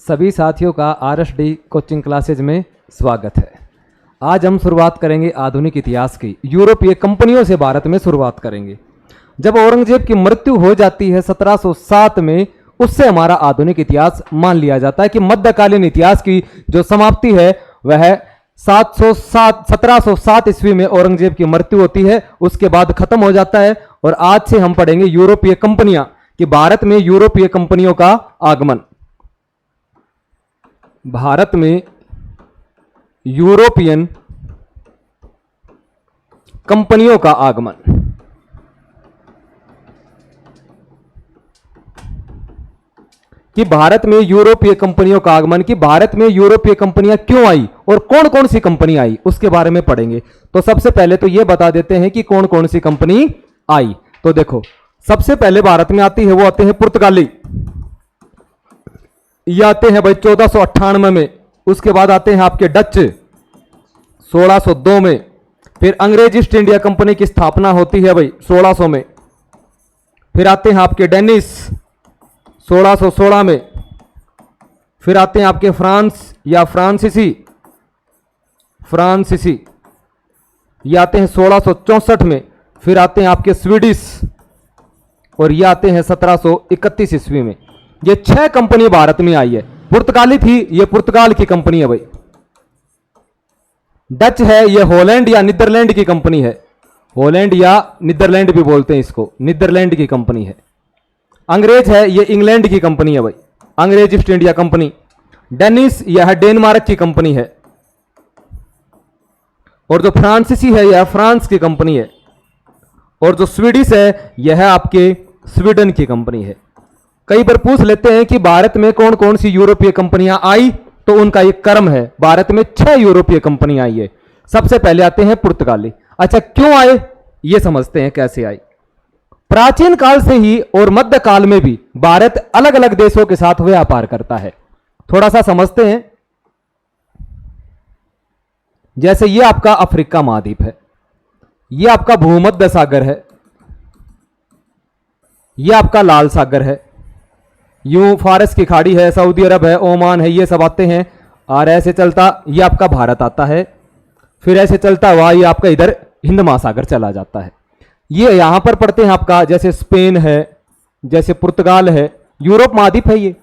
सभी साथियों का आरएसडी कोचिंग क्लासेज में स्वागत है। आज हम शुरुआत करेंगे आधुनिक इतिहास की। यूरोपीय कंपनियों से भारत में शुरुआत करेंगे। जब औरंगजेब की मृत्यु हो जाती है 1707 में, उससे हमारा आधुनिक इतिहास मान लिया जाता है कि मध्यकालीन इतिहास की जो समाप्ति है वह 1707 ईस्वी में औरंगजेब की मृत्यु होती है, उसके बाद खत्म हो जाता है। और आज से हम पढ़ेंगे यूरोपीय कंपनियां, कि भारत में यूरोपीय कंपनियों का आगमन। भारत में यूरोपियन कंपनियों का आगमन। कि भारत में यूरोपीय कंपनियों का आगमन, कि भारत में यूरोपीय कंपनियां क्यों आई और कौन कौन सी कंपनी आई, उसके बारे में पढ़ेंगे। तो सबसे पहले तो यह बता देते हैं कि कौन कौन सी कंपनी आई। तो देखो, सबसे पहले भारत में आती है, वो आते हैं पुर्तगाली। ये आते हैं भाई 1498 में। उसके बाद आते हैं आपके डच 1602 में। फिर अंग्रेज ईस्ट इंडिया कंपनी की स्थापना होती है भाई 1600 में। फिर आते हैं आपके डेनिस 1616 में। फिर आते हैं आपके फ्रांस या फ्रांसीसी ये आते हैं 1664 में। फिर आते हैं आपके स्वीडिश, और ये आते हैं 1731 ईस्वी में। ये 6 कंपनी भारत में आई है। पुर्तगाली थी, ये पुर्तगाल की कंपनी है भाई। डच है, ये हॉलैंड या नीदरलैंड की कंपनी है। हॉलैंड या नीदरलैंड भी बोलते हैं इसको, नीदरलैंड की कंपनी है। अंग्रेज है, ये इंग्लैंड की कंपनी है भाई, अंग्रेज ईस्ट इंडिया कंपनी। डेनिस यह डेनमार्क की कंपनी है। और जो फ्रांसीसी है यह फ्रांस की कंपनी है। और जो स्वीडिश है यह आपके स्वीडन की कंपनी है। कई बार पूछ लेते हैं कि भारत में कौन कौन सी यूरोपीय कंपनियां आई, तो उनका एक क्रम है। भारत में 6 यूरोपीय कंपनियां आई है। सबसे पहले आते हैं पुर्तगाली। अच्छा, क्यों आए ये समझते हैं, कैसे आई। प्राचीन काल से ही और मध्य काल में भी भारत अलग अलग देशों के साथ व्यापार करता है। थोड़ा सा समझते हैं। जैसे ये आपका अफ्रीका महाद्वीप है, ये आपका भूमध्य सागर है, ये आपका लाल सागर है, यूं फारस की खाड़ी है, सऊदी अरब है, ओमान है, ये सब आते हैं। और ऐसे चलता ये आपका भारत आता है। फिर ऐसे चलता हुआ ये आपका इधर हिंद महासागर चला जाता है। ये यहां पर पढ़ते हैं आपका, जैसे स्पेन है, जैसे पुर्तगाल है, यूरोप महाद्वीप है ये।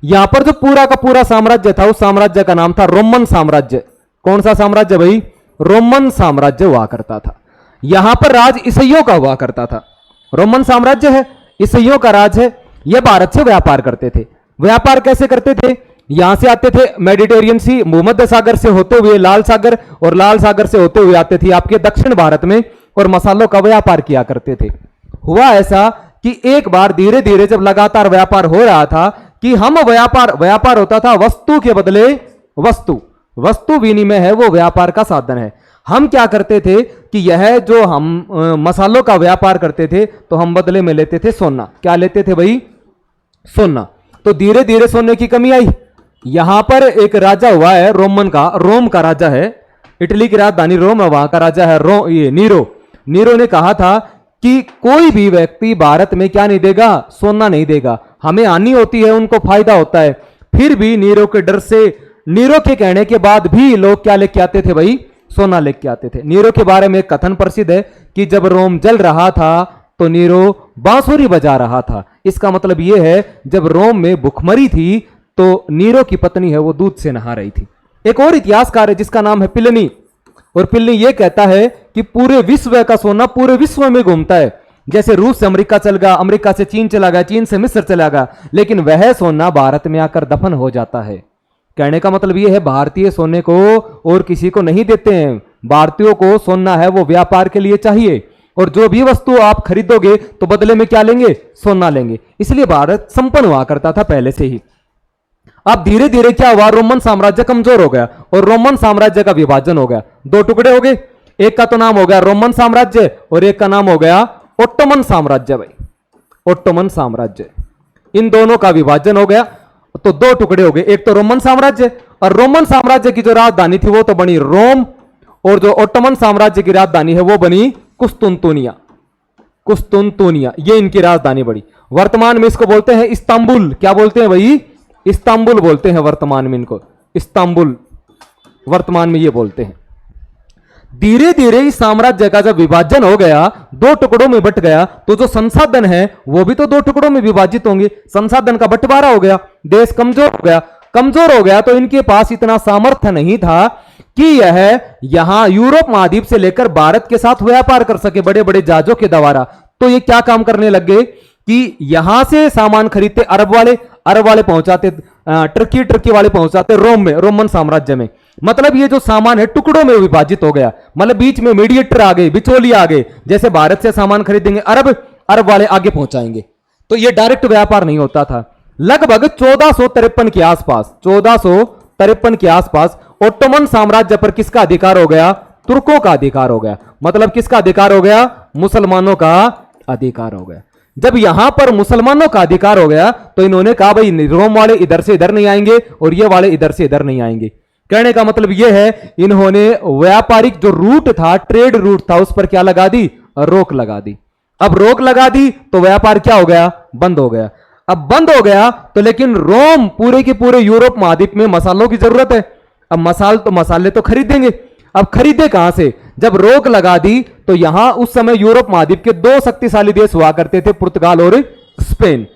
यहां पर जो पूरा का पूरा साम्राज्य था, उस साम्राज्य का नाम था रोमन साम्राज्य। कौन सा साम्राज्य भाई? रोमन साम्राज्य हुआ करता था। यहां पर राज ईसाइयों का हुआ करता था। रोमन साम्राज्य है, ईसाइयों का राज है। यह भारत से व्यापार करते थे। व्यापार कैसे करते थे? यहां से आते थे मेडिटेरियन सी, भूमध्य सागर से होते हुए लाल सागर, और लाल सागर से होते हुए आते थे आपके दक्षिण भारत में, और मसालों का व्यापार किया करते थे। हुआ ऐसा कि एक बार धीरे धीरे जब लगातार व्यापार हो रहा था, कि हम व्यापार होता था वस्तु के बदले वस्तु विनिमय है, वो व्यापार का साधन है। हम क्या करते थे कि यह जो हम मसालों का व्यापार करते थे, तो हम बदले में लेते थे सोना। क्या लेते थे भाई? सोना। तो धीरे धीरे सोने की कमी आई। यहां पर एक राजा हुआ है रोम का राजा है। इटली की राजधानी रोम है, वहां का राजा है ये नीरो ने कहा था कि कोई भी व्यक्ति भारत में क्या नहीं देगा? सोना नहीं देगा। हमें हानि होती है, उनको फायदा होता है। फिर भी नीरो के डर से, नीरो के कहने के बाद भी लोग क्या लेके आते थे भाई? सोना लेके आते थे। नीरो के बारे में एक कथन प्रसिद्ध है कि जब रोम जल रहा था तो नीरो बांसुरी बजा रहा था। इसका मतलब यह है, जब रोम में भुखमरी थी तो नीरो की पत्नी है वो दूध से नहा रही थी। एक और इतिहासकार है जिसका नाम है प्लिनी, और प्लिनी यह कहता है कि पूरे विश्व का सोना पूरे विश्व में घूमता है। जैसे रूस से अमेरिका चल गया, अमेरिका से चीन चला गया, चीन से मिस्र चला गया, लेकिन वह सोना भारत में आकर दफन हो जाता है। कहने का मतलब यह है, भारतीय सोने को और किसी को नहीं देते हैं। भारतीयों को सोना है वो व्यापार के लिए चाहिए, और जो भी वस्तु आप खरीदोगे तो बदले में क्या लेंगे? सोना लेंगे। इसलिए भारत संपन्न हुआ करता था पहले से ही। अब धीरे धीरे क्या हुआ? रोमन साम्राज्य कमजोर हो गया, और रोमन साम्राज्य का विभाजन हो गया। 2 टुकड़े हो गए। एक का तो नाम हो गया रोमन साम्राज्य, और एक का नाम हो गया ओटोमन साम्राज्य भाई, ओटोमन साम्राज्य। इन दोनों का विभाजन हो गया, तो 2 टुकड़े हो गए। एक तो रोमन साम्राज्य, और रोमन साम्राज्य की जो राजधानी थी वो तो बनी रोम, और जो ओटोमन साम्राज्य की राजधानी है वो बनी कुस्तुनतुनिया। ये इनकी राजधानी बड़ी। वर्तमान में इसको बोलते हैं इस्तांबुल। क्या बोलते हैं भाई? इस्तांबुल बोलते हैं वर्तमान में इनको, इस्तांबुल वर्तमान में ये बोलते हैं। धीरे धीरे इस साम्राज्य का जब विभाजन हो गया, दो टुकड़ों में बट गया, तो जो संसाधन है वो भी तो दो टुकड़ों में विभाजित होंगे, संसाधन का बंटवारा हो गया, देश कमजोर हो गया। कमजोर हो गया तो इनके पास इतना सामर्थ्य नहीं था कि यह यहां यूरोप महाद्वीप से लेकर भारत के साथ व्यापार कर सके बड़े बड़े जहाजों के द्वारा। तो ये क्या काम करने लग गए कि यहां से सामान खरीदते अरब वाले पहुंचाते टर्की वाले पहुंचाते रोम में, रोमन साम्राज्य में। मतलब ये जो सामान है टुकड़ों में विभाजित हो गया, मतलब बीच में मीडिएटर आ गए, बिचौलिए आ गए। जैसे भारत से सामान खरीदेंगे अरब वाले आगे पहुंचाएंगे, तो ये डायरेक्ट व्यापार नहीं होता था। लगभग 1453 के आसपास, 1453 के आसपास ओटोमन साम्राज्य पर किसका अधिकार हो गया? तुर्कों का अधिकार हो गया। मतलब किसका अधिकार हो गया? मुसलमानों का अधिकार हो गया। जब यहां पर मुसलमानों का अधिकार हो गया तो इन्होंने कहा भाई रोम वाले इधर से इधर नहीं आएंगे और ये वाले इधर से इधर नहीं आएंगे। कहने का मतलब यह है इन्होंने व्यापारिक जो रूट था, ट्रेड रूट था, उस पर क्या लगा दी? रोक लगा दी। अब रोक लगा दी तो व्यापार क्या हो गया? बंद हो गया। अब बंद हो गया तो लेकिन रोम पूरे के पूरे यूरोप महाद्वीप में मसालों की जरूरत है। अब मसाले तो खरीदेंगे। अब खरीदे कहां से? जब रोक लगा दी तो यहां उस समय यूरोप महाद्वीप के दो शक्तिशाली देश हुआ करते थे, पुर्तगाल और स्पेन।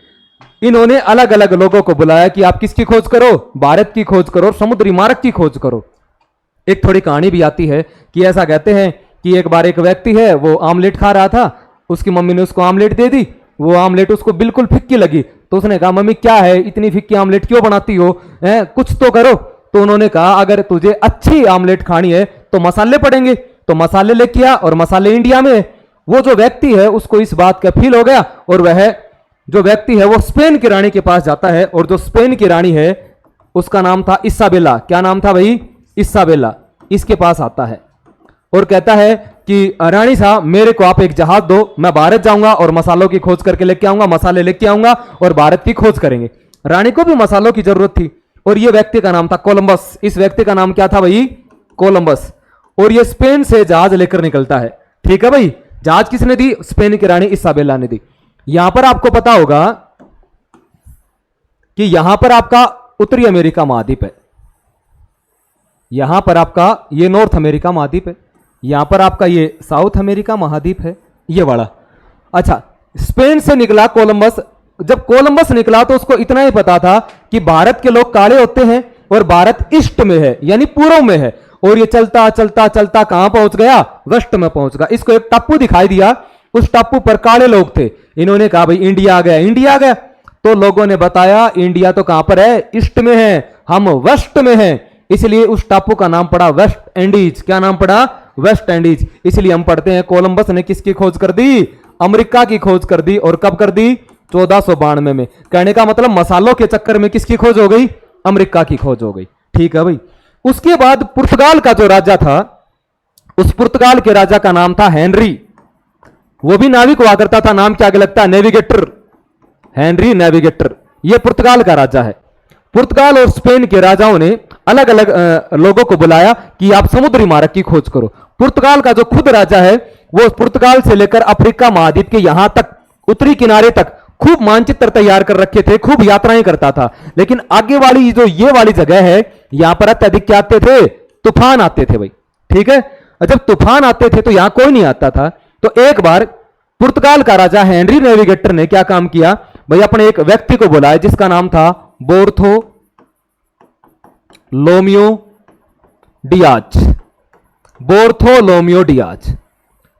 इन्होंने अलग अलग लोगों को बुलाया कि आप किसकी खोज करो? भारत की खोज करो, समुद्री मार्ग की खोज करो। एक थोड़ी कहानी भी आती है कि ऐसा कहते हैं कि एक बार एक व्यक्ति है, वो आमलेट खा रहा था, उसकी मम्मी ने उसको आमलेट दे दी। वो आमलेट उसको बिल्कुल फिक्की लगी, तो उसने कहा मम्मी क्या है, इतनी फिक्की आमलेट क्यों बनाती हो, कुछ तो करो। तो उन्होंने कहा अगर तुझे अच्छी आमलेट खानी है तो मसाले पड़ेंगे। तो मसाले लेके आ, और मसाले इंडिया में। वो जो व्यक्ति है उसको इस बात का फील हो गया, और वह जो व्यक्ति है वो स्पेन की रानी के पास जाता है। और जो स्पेन की रानी है उसका नाम था इसाबेला। क्या नाम था भाई? इसाबेला। इसके पास आता है और कहता है कि रानी साहब मेरे को आप एक जहाज दो, मैं भारत जाऊंगा और मसालों की खोज करके लेके आऊंगा, मसाले लेके आऊंगा और भारत की खोज करेंगे। रानी को भी मसालों की जरूरत थी, और ये व्यक्ति का नाम था कोलंबस। इस व्यक्ति का नाम क्या था भाई? कोलंबस। और ये स्पेन से जहाज लेकर निकलता है। ठीक है भाई, जहाज किसने दी? स्पेन की रानी इसाबेला ने दी। यहां पर आपको पता होगा कि यहां पर आपका उत्तरी अमेरिका महाद्वीप है, यहां पर आपका ये नॉर्थ अमेरिका महाद्वीप है, यहां पर आपका ये साउथ अमेरिका महाद्वीप है, ये वाला। अच्छा, स्पेन से निकला कोलंबस। जब कोलंबस निकला तो उसको इतना ही पता था कि भारत के लोग काले होते हैं और भारत ईस्ट में है, यानी पूर्व में है। और ये चलता चलता चलता कहां पहुंच गया? वेस्ट में पहुंच गया। इसको एक टापू दिखाई दिया, उस टापू पर काले लोग थे। इन्होंने कहा भाई इंडिया आ गया, इंडिया आ गया। तो लोगों ने बताया इंडिया तो कहां पर है? ईस्ट में है, हम वेस्ट में हैं। इसलिए उस टापू का नाम पड़ा वेस्ट इंडीज। क्या नाम पड़ा? West Indies. इसलिए हम पढ़ते हैं कोलंबस ने किसकी खोज कर दी? अमेरिका की खोज कर दी। और कब कर दी? 1492 में। कहने का मतलब मसालों के चक्कर में किसकी खोज हो गई? अमेरिका की खोज हो गई। ठीक है भाई। उसके बाद पुर्तगाल का जो राजा था, उस पुर्तगाल के राजा का नाम था हेनरी। वो भी नाविक हुआ करता था। नाम क्या आगे लगता है? नेविगेटर। हेनरी नेविगेटर, ये पुर्तगाल का राजा है। पुर्तगाल और स्पेन के राजाओं ने अलग अलग लोगों को बुलाया कि आप समुद्री मार्ग की खोज करो। पुर्तगाल का जो खुद राजा है वो पुर्तगाल से लेकर अफ्रीका महाद्वीप के यहां तक, उत्तरी किनारे तक खूब मानचित्र तैयार कर रखे थे, खूब यात्राएं करता था। लेकिन आगे वाली जो ये वाली जगह है, यहां पर अत्यधिक क्या आते थे? तूफान आते थे भाई। ठीक है, जब तूफान आते थे तो यहां कोई नहीं आता था। तो एक बार पुर्तगाल का राजा हेनरी नेविगेटर ने क्या काम किया भाई? अपने एक व्यक्ति को बुलाया जिसका नाम था बोर्थो लोमियो डियाज। बोर्थो लोमियो डियाज,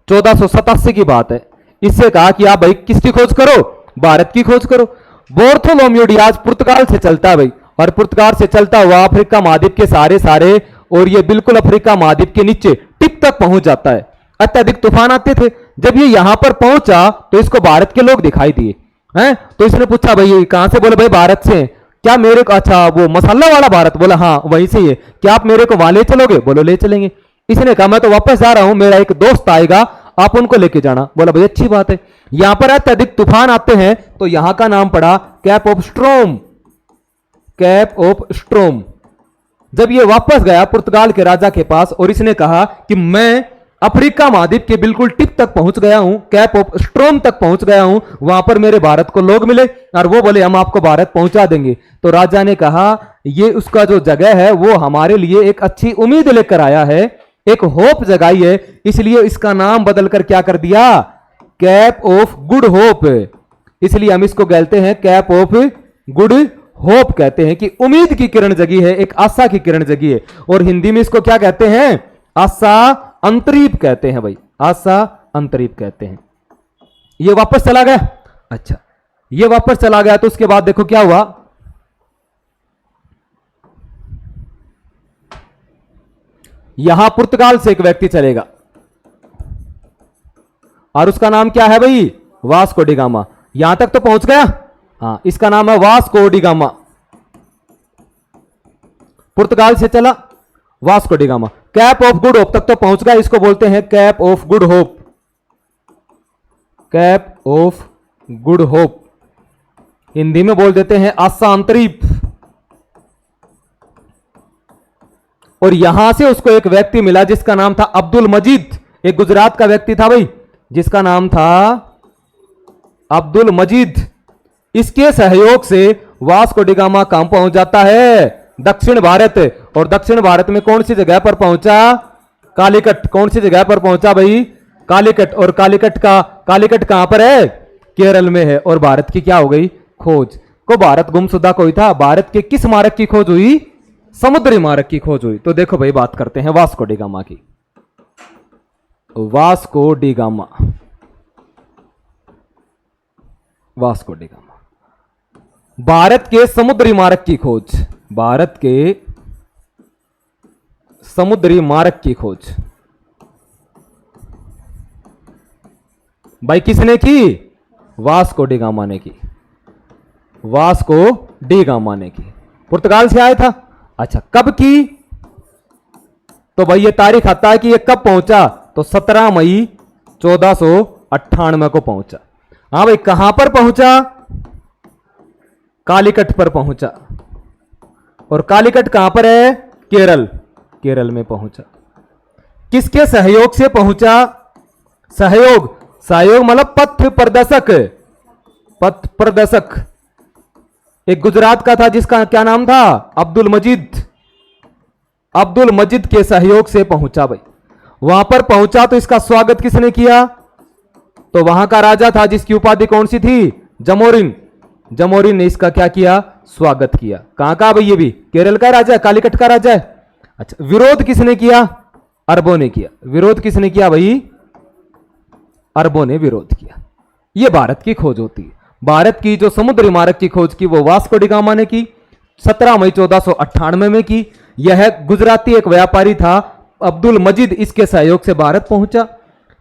1487 की बात है। इससे कहा कि आप भाई किसकी खोज करो? भारत की खोज करो। बोर्थोलोमियो डियाज पुर्तगाल से चलता है भाई, और पुर्तगाल से चलता हुआ अफ्रीका महाद्वीप के सारे और ये बिल्कुल अफ्रीका महाद्वीप के नीचे टिप तक पहुंच जाता है। अत्यधिक तूफान आते थे। जब ये यहां पर पहुंचा तो इसको भारत के लोग दिखाई दिए हैं। तो इसने पूछा भाई कहां से? बोले भाई भारत से। क्या मेरे को? अच्छा, वो मसाला वाला भारत? बोला हाँ वहीं से ही है। क्या आप मेरे को वहां ले चलोगे? बोलो ले चलेंगे। इसने कहा मैं तो वापस जा रहा हूं, मेरा एक दोस्त आएगा, आप उनको लेके जाना। बोला भाई अच्छी बात है। यहां पर अत्यधिक तूफान आते हैं तो यहां का नाम पड़ा कैप ऑफ स्ट्रोम। Cap of स्ट्रोम। जब ये वापस गया पुर्तगाल के राजा के पास और इसने कहा कि मैं अफ्रीका महाद्वीप के बिल्कुल टिप तक पहुंच गया हूं, कैप ऑफ स्ट्रोम तक पहुंच गया हूं, वहां पर मेरे भारत को लोग मिले और वो बोले हम आपको भारत पहुंचा देंगे। तो राजा ने कहा ये उसका जो जगह है वो हमारे लिए एक अच्छी उम्मीद लेकर आया है, एक होप जगाई है, इसलिए इसका नाम बदलकर क्या कर दिया, कैप ऑफ गुड होप। इसलिए हम इसको कहते हैं कैप ऑफ गुड होप, कहते हैं कि उम्मीद की किरण जगी है, एक आशा की किरण जगी है। और हिंदी में इसको क्या कहते हैं, आशा अंतरीप कहते हैं भाई, आशा अंतरीप कहते हैं। ये वापस चला गया, अच्छा ये वापस चला गया। तो उसके बाद देखो क्या हुआ, यहां पुर्तगाल से एक व्यक्ति चलेगा और उसका नाम क्या है भाई, वास्को डी गामा। यहां तक तो पहुंच गया, हाँ इसका नाम है वास्को डी गामा। पुर्तगाल से चला Vasco D gamma, cap of good hope तक तो पहुंच गया, इसको बोलते हैं cap of good hope, cap of good hope. Hindi में बोल देते हैं आशा अंतरीप। और यहां से उसको एक व्यक्ति मिला जिसका नाम था अब्दुल मजीद, एक गुजरात का व्यक्ति था भाई जिसका नाम था अब्दुल मजीद। इसके सहयोग से वास्को डी गामा कहां पहुंच जाता है, दक्षिण भारत। और दक्षिण भारत में कौन सी जगह पर पहुंचा, कालीकट। कौन सी जगह पर पहुंचा भाई, कालीकट। और कालीकट कहां पर है, केरल में है। और भारत की क्या हो गई, खोज। को भारत गुमशुदा कोई था, भारत के किस मार्ग की खोज हुई, समुद्री मार्ग की खोज हुई। तो देखो भाई बात करते हैं वास्को डी गामा की। Vasco D gamma, Vasco D gamma, Bharat के समुद्री मार्ग की खोज, भारत के समुद्री मार्ग की खोज भाई किसने की, वास्को डी गामा ने की, वास्को डी गामा ने की। पुर्तगाल से आया था, अच्छा कब की, तो भाई ये तारीख आता है कि ये कब पहुंचा, तो 17 मई 1498 को पहुंचा। हाँ भाई कहां पर पहुंचा, कालीकट पर पहुंचा। और कालीकट कहां पर है, केरल, केरल में पहुंचा। किसके सहयोग से पहुंचा, सहयोग, सहयोग मतलब पथ प्रदर्शक, पथ प्रदर्शक एक गुजरात का था जिसका क्या नाम था, अब्दुल मजीद। अब्दुल मजीद के सहयोग से पहुंचा भाई। वहां पर पहुंचा तो इसका स्वागत किसने किया, तो वहां का राजा था जिसकी उपाधि कौन सी थी, जमोरिन। जमोरिन ने इसका क्या किया, स्वागत किया। कहां का भाई, ये भी केरल का राजा है, कालीकट का राजा है। अच्छा विरोध किसने किया, अरबों ने किया। विरोध किसने किया भाई, अरबों ने विरोध किया। यह भारत की खोज होती है। भारत की जो समुद्री मार्ग की खोज की वो वास्को डी गामा ने की, 17 मई 1498 में की। यह गुजराती एक व्यापारी था अब्दुल मजीद, इसके सहयोग से भारत पहुंचा।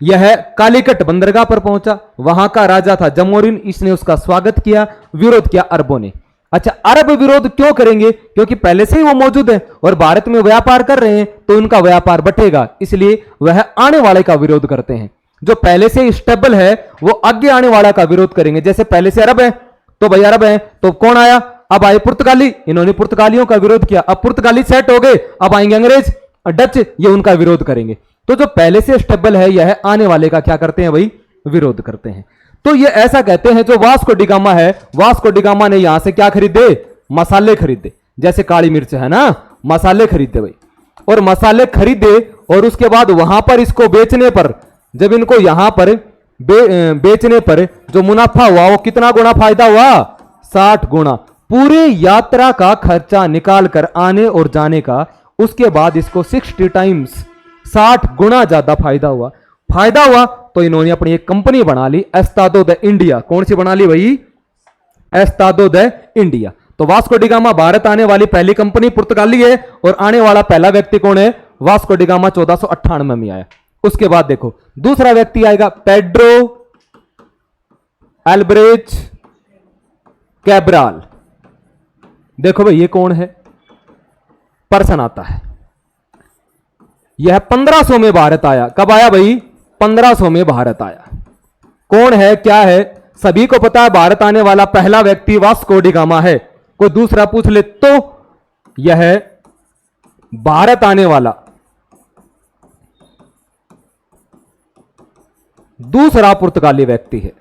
यह कालीकट बंदरगाह पर पहुंचा, वहां का राजा था जमोरिन, इसने उसका स्वागत किया। विरोध किया अरबों ने। अच्छा अरब विरोध क्यों करेंगे, क्योंकि पहले से ही वो मौजूद है और भारत में व्यापार कर रहे हैं तो उनका व्यापार बढ़ेगा, इसलिए वह आने वाले का विरोध करते हैं। जो पहले से स्टेबल है वो आगे आने वाला का विरोध करेंगे। जैसे पहले से अरब है तो भाई अरब है, तो कौन आया, अब आए पुर्तगाली, इन्होंने पुर्तगालियों का विरोध किया। अब पुर्तगाली सेट हो गए, अब आएंगे अंग्रेज, डच, ये उनका विरोध करेंगे। तो जो पहले से स्टेबल है यह आने वाले का क्या करते हैं भाई, विरोध करते हैं। तो ये ऐसा कहते हैं जो वास्को डी गामा है, वास्को डी गामा ने यहां से क्या खरीदे, मसाले खरीदे। जैसे काली मिर्च है ना, मसाले खरीदे भाई, और मसाले खरीदे और उसके बाद वहां पर इसको बेचने पर, जब इनको यहां पर बेचने पर जो मुनाफा हुआ वो कितना गुना फायदा हुआ, 60 गुना। पूरे यात्रा का खर्चा निकाल कर आने और जाने का, उसके बाद इसको 60 टाइम्स, 60 गुना ज्यादा फायदा हुआ। फायदा हुआ तो इन्होंने अपनी एक कंपनी बना ली, एस्तादो द इंडिया। कौन सी बना ली भाई, एस्तादो द इंडिया। तो वास्को डी गामा भारत आने वाली पहली कंपनी पुर्तगाली है और आने वाला पहला व्यक्ति कौन है, वास्को डी गामा 1498 में आया। उसके बाद देखो दूसरा व्यक्ति आएगा, पेड्रो एल्ब्रेच कैब्राल। देखो भाई ये कौन है, पर्सन आता है। यह 1500 में भारत आया। कब आया भाई, 1500 में भारत आया। कौन है, क्या है, सभी को पता है। भारत आने वाला पहला व्यक्ति वास्को डी गामा है। कोई दूसरा पूछ ले तो यह भारत आने वाला दूसरा पुर्तगाली व्यक्ति है।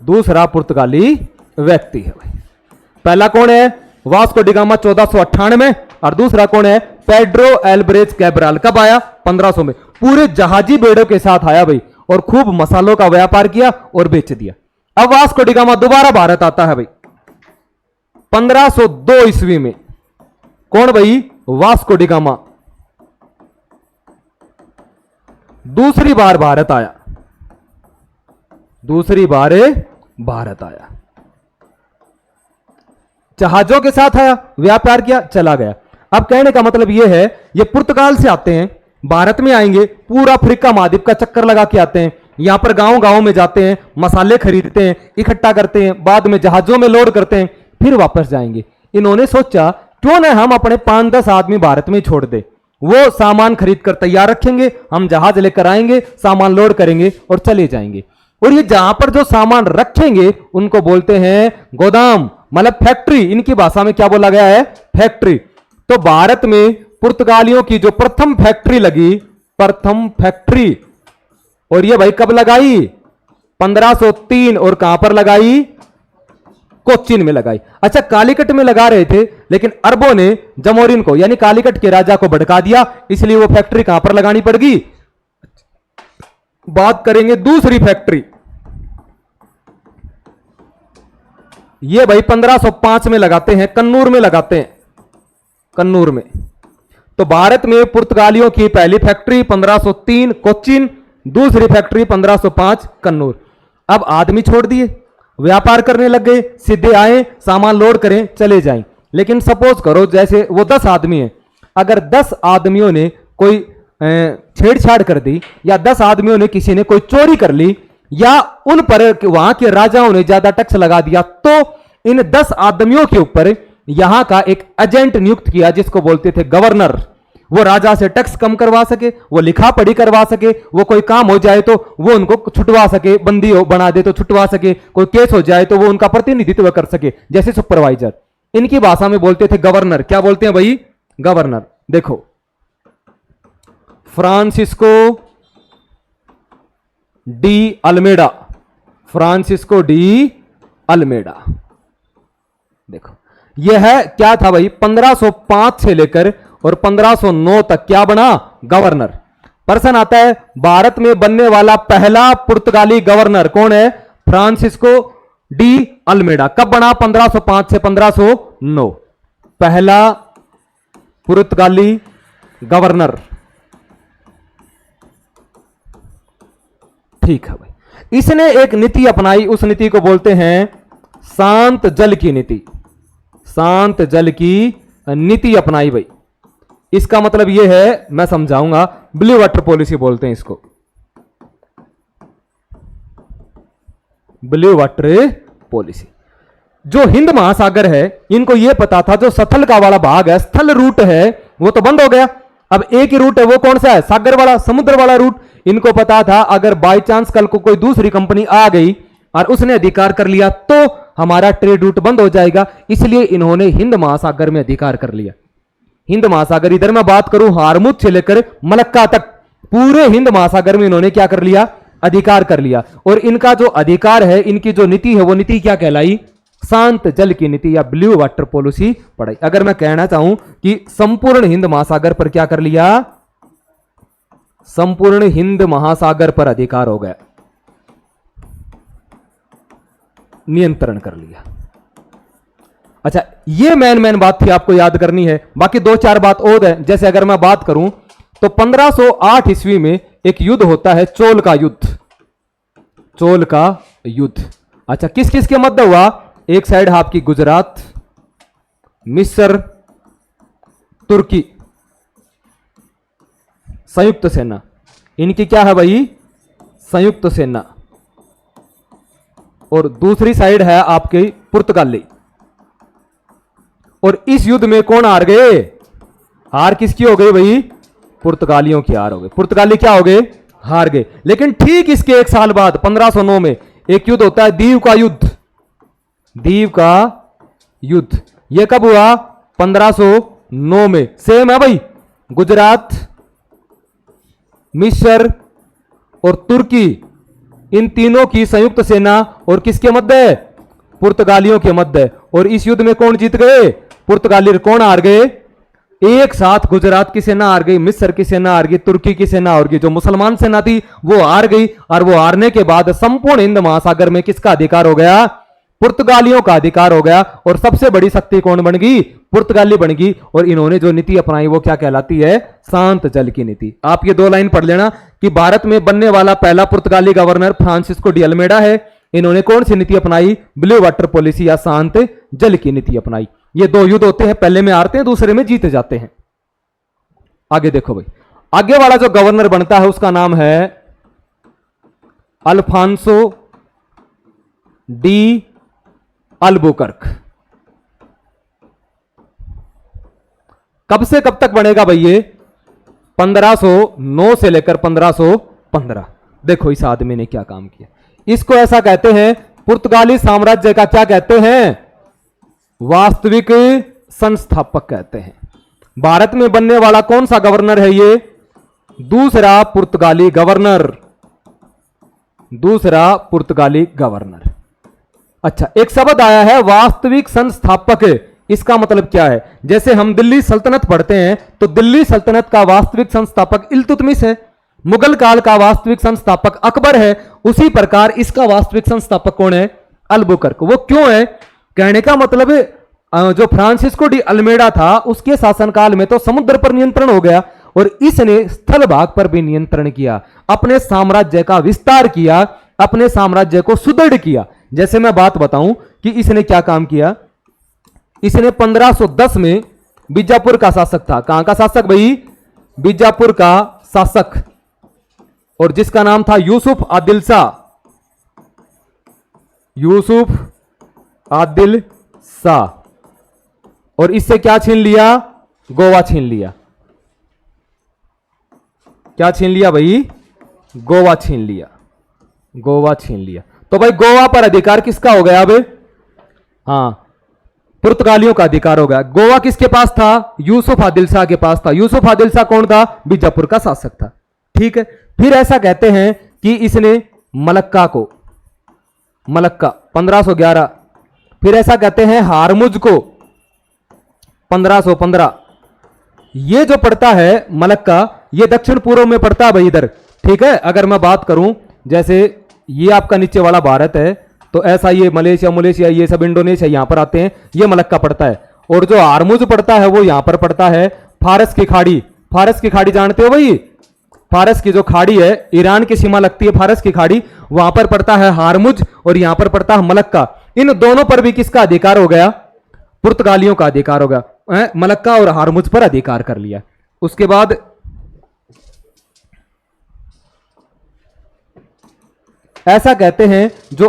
दूसरा पुर्तगाली व्यक्ति है भाई। पहला कौन है? वास्को डी गामा 1498 और दूसरा कौन है? Pedro Alvares Cabral. कब आया? 1500 में। पूरे जहाजी बेड़ों के साथ आया भाई और खूब मसालों का व्यापार किया और बेच दिया। अब वास्को डी गामा दोबारा भारत आता है भाई 1502 ईस्वी में। कौन भाई? वास्को डी गामा दूसरी बार भारत आया। दूसरी बार भारत आया, जहाजों के साथ आया, व्यापार किया, चला गया। अब कहने का मतलब यह है, ये पुर्तगाल से आते हैं, भारत में आएंगे, पूरा अफ्रीका महाद्वीप का चक्कर लगा के आते हैं, यहां पर गांव गांव में जाते हैं, मसाले खरीदते हैं, इकट्ठा करते हैं, बाद में जहाजों में लोड करते हैं, फिर वापस जाएंगे। इन्होंने सोचा क्यों ना हम अपने 5-10 आदमी भारत में छोड़ दे, वो सामान खरीद कर तैयार रखेंगे, हम जहाज लेकर आएंगे, सामान लोड करेंगे और चले जाएंगे। और ये जहां पर जो सामान रखेंगे उनको बोलते हैं गोदाम, मतलब फैक्ट्री। इनकी भाषा में क्या बोला गया है? फैक्ट्री। तो भारत में पुर्तगालियों की जो प्रथम फैक्ट्री लगी, प्रथम फैक्ट्री, और ये भाई कब लगाई? 1503। और कहां पर लगाई? कोच्चिन में लगाई। अच्छा, कालीकट में लगा रहे थे, लेकिन अरबों ने जमोरिन को यानी कालीकट के राजा को भड़का दिया, इसलिए वो फैक्ट्री कहां पर लगानी पड़ गई? बात करेंगे दूसरी फैक्ट्री। ये भाई 1505 में लगाते हैं, कन्नूर में लगाते हैं, कन्नूर में। तो भारत में पुर्तगालियों की पहली फैक्ट्री 1503 कोच्चिन, दूसरी फैक्ट्री 1505 कन्नूर। अब आदमी छोड़ दिए, व्यापार करने लग गए, सीधे आए, सामान लोड करें, चले जाएं। लेकिन सपोज करो जैसे वो 10 आदमी हैं, अगर 10 आदमियों ने कोई छेड़छाड़ कर दी, या 10 आदमियों ने किसी ने कोई चोरी कर ली, या उन पर वहां के राजाओं ने ज्यादा टैक्स लगा दिया, तो इन 10 आदमियों के ऊपर यहां का एक एजेंट नियुक्त किया जिसको बोलते थे गवर्नर। वो राजा से टैक्स कम करवा सके, वो लिखा पढ़ी करवा सके, वो कोई काम हो जाए तो वो उनको छुटवा सके, बंदी हो बना दे तो छुटवा सके, कोई केस हो जाए तो वो उनका प्रतिनिधित्व कर सके, जैसे सुपरवाइजर। इनकी भाषा में बोलते थे गवर्नर। क्या बोलते हैं भाई? गवर्नर। देखो, Francisco de Almeida, Francisco de Almeida. देखो यह है क्या था भाई? 1505 से लेकर और 1509 तक क्या बना? गवर्नर। प्रश्न आता है, भारत में बनने वाला पहला पुर्तगाली गवर्नर कौन है? Francisco de Almeida. कब बना? 1505 से 1509। पहला पुर्तगाली गवर्नर। ठीक है भाई। इसने एक नीति अपनाई, उस नीति को बोलते हैं शांत जल की नीति। शांत जल की नीति अपनाई भाई। इसका मतलब यह है, मैं समझाऊंगा, ब्लू वाटर पॉलिसी बोलते हैं इसको, ब्लू वाटर पॉलिसी। जो हिंद महासागर है, इनको यह पता था जो सथल का वाला भाग है, स्थल रूट है, वो तो बंद हो गया। अब एक ही रूट है, वो कौन सा है? सागर वाला, समुद्र वाला रूट। इनको पता था अगर बाय चांस कल को कोई दूसरी कंपनी आ गई और उसने अधिकार कर लिया तो हमारा ट्रेड रूट बंद हो जाएगा, इसलिए इन्होंने हिंद महासागर में अधिकार कर लिया। हिंद महासागर, इधर मैं बात करूं हारमुज से लेकर मलक्का तक, पूरे हिंद महासागर में इन्होंने क्या कर लिया? अधिकार कर लिया। और इनका जो अधिकार है, इनकी जो नीति है, वो नीति क्या कहलाई? शांत जल की नीति या ब्लू वाटर पॉलिसी पढ़ाई। अगर मैं कहना चाहूं कि संपूर्ण हिंद महासागर पर क्या कर लिया? संपूर्ण हिंद महासागर पर अधिकार हो गया, नियंत्रण कर लिया। अच्छा, ये मेन बात थी, आपको याद करनी है। बाकी 2-4 बात और है। जैसे अगर मैं बात करूं तो 1508 ईस्वी में एक युद्ध होता है, चोल का युद्ध। चोल का युद्ध। अच्छा, किस किस के मध्य हुआ? एक साइड है आपकी गुजरात, मिस्र, तुर्की, संयुक्त सेना। इनकी क्या है भाई? संयुक्त सेना। और दूसरी साइड है आपकी पुर्तगाली। और इस युद्ध में कौन हार गए? हार किसकी हो गई भाई? पुर्तगालियों की हार हो गई। पुर्तगाली क्या हो गए? हार गए। लेकिन ठीक इसके 1 साल बाद 1509 में एक युद्ध होता है, दीव का युद्ध। दीव का युद्ध यह कब हुआ? 1509 में। सेम है भाई, गुजरात, मिस्र और तुर्की, इन तीनों की संयुक्त सेना और किसके मध्य? पुर्तगालियों के मध्य। और इस युद्ध में कौन जीत गए? पुर्तगाली। कौन हार गए? एक साथ गुजरात की सेना हार गई, मिस्र की सेना हार गई, तुर्की की सेना हार गई। जो मुसलमान सेना थी वो हार गई, और वो हारने के बाद संपूर्ण हिंद महासागर में किसका अधिकार हो गया? पुर्तगालियों का अधिकार हो गया। और सबसे बड़ी शक्ति कौन बन गई? पुर्तगाली बन गई। और इन्होंने जो नीति अपनाई वो क्या कहलाती है? शांत जल की नीति। आप ये 2 लाइन पढ़ लेना कि भारत में बनने वाला पहला पुर्तगाली गवर्नर फ्रांसिस्को डी अल्मेडा है। इन्होंने कौन सी नीति अपनाई? ब्लू वाटर पॉलिसी या शांत जल की नीति अपनाई। ये 2 युद्ध होते हैं, पहले में हारते हैं, दूसरे में जीते जाते हैं। आगे देखो भाई, आगे वाला जो गवर्नर बनता है उसका नाम है अल्फांसो डी अल्बुकर्क। कब से कब तक बनेगा भाई ये? 1509 से लेकर 1515। देखो इस आदमी ने क्या काम किया। इसको ऐसा कहते हैं, पुर्तगाली साम्राज्य का क्या कहते हैं? वास्तविक संस्थापक कहते हैं। भारत में बनने वाला कौन सा गवर्नर है ये? दूसरा पुर्तगाली गवर्नर। दूसरा पुर्तगाली गवर्नर। अच्छा, एक शब्द आया है वास्तविक संस्थापक। इसका मतलब क्या है? जैसे हम दिल्ली सल्तनत पढ़ते हैं तो दिल्ली सल्तनत का वास्तविक संस्थापक इल्तुतमिश है, मुगल काल का वास्तविक संस्थापक अकबर है। उसी प्रकार इसका वास्तविक संस्थापक कौन है? अल्बुकर्क। वो क्यों है? कहने का मतलब जो फ्रांसिस्को डी अल्मेडा था उसके शासनकाल में तो समुद्र पर नियंत्रण हो गया, और इसने स्थल भाग पर भी नियंत्रण किया, अपने साम्राज्य का विस्तार किया, अपने साम्राज्य को सुदृढ़ किया। जैसे मैं बात बताऊं कि इसने क्या काम किया। इसने 1510 में बीजापुर का शासक था। कहां का शासक भाई? बीजापुर का शासक, और जिसका नाम था यूसुफ आदिल शाह। यूसुफ आदिल शाह। और इससे क्या छीन लिया? गोवा छीन लिया। क्या छीन लिया भाई? गोवा छीन लिया। गोवा छीन लिया। तो भाई गोवा पर अधिकार किसका हो गया अब? हां, पुर्तगालियों का अधिकार हो गया। गोवा किसके पास था? यूसुफ आदिल शाह के पास था। यूसुफ आदिल शाह कौन था? बीजापुर का शासक था। ठीक है। फिर ऐसा कहते हैं कि इसने मलक्का को, मलक्का 1511। फिर ऐसा कहते हैं हारमुज को 1515। ये जो पड़ता है मलक्का, ये दक्षिण पूर्व में पड़ता है भाई इधर। ठीक है। अगर मैं बात करूं, जैसे ये आपका नीचे वाला भारत है, तो ऐसा ये मलेशिया ये सब इंडोनेशिया यहां पर आते हैं, ये मलक्का पड़ता है। और जो हारमुज पड़ता है वो यहां पर पड़ता है फारस की खाड़ी। फारस की खाड़ी जानते हो भाई? फारस की जो खाड़ी है, ईरान की सीमा लगती है फारस की खाड़ी, वहां पर पड़ता है हारमुज, और यहां पर पड़ता है मलक्का। इन दोनों पर भी किसका अधिकार हो गया? पुर्तगालियों का अधिकार हो गया। मलक्का और हारमुज पर अधिकार कर लिया। उसके बाद ऐसा कहते हैं जो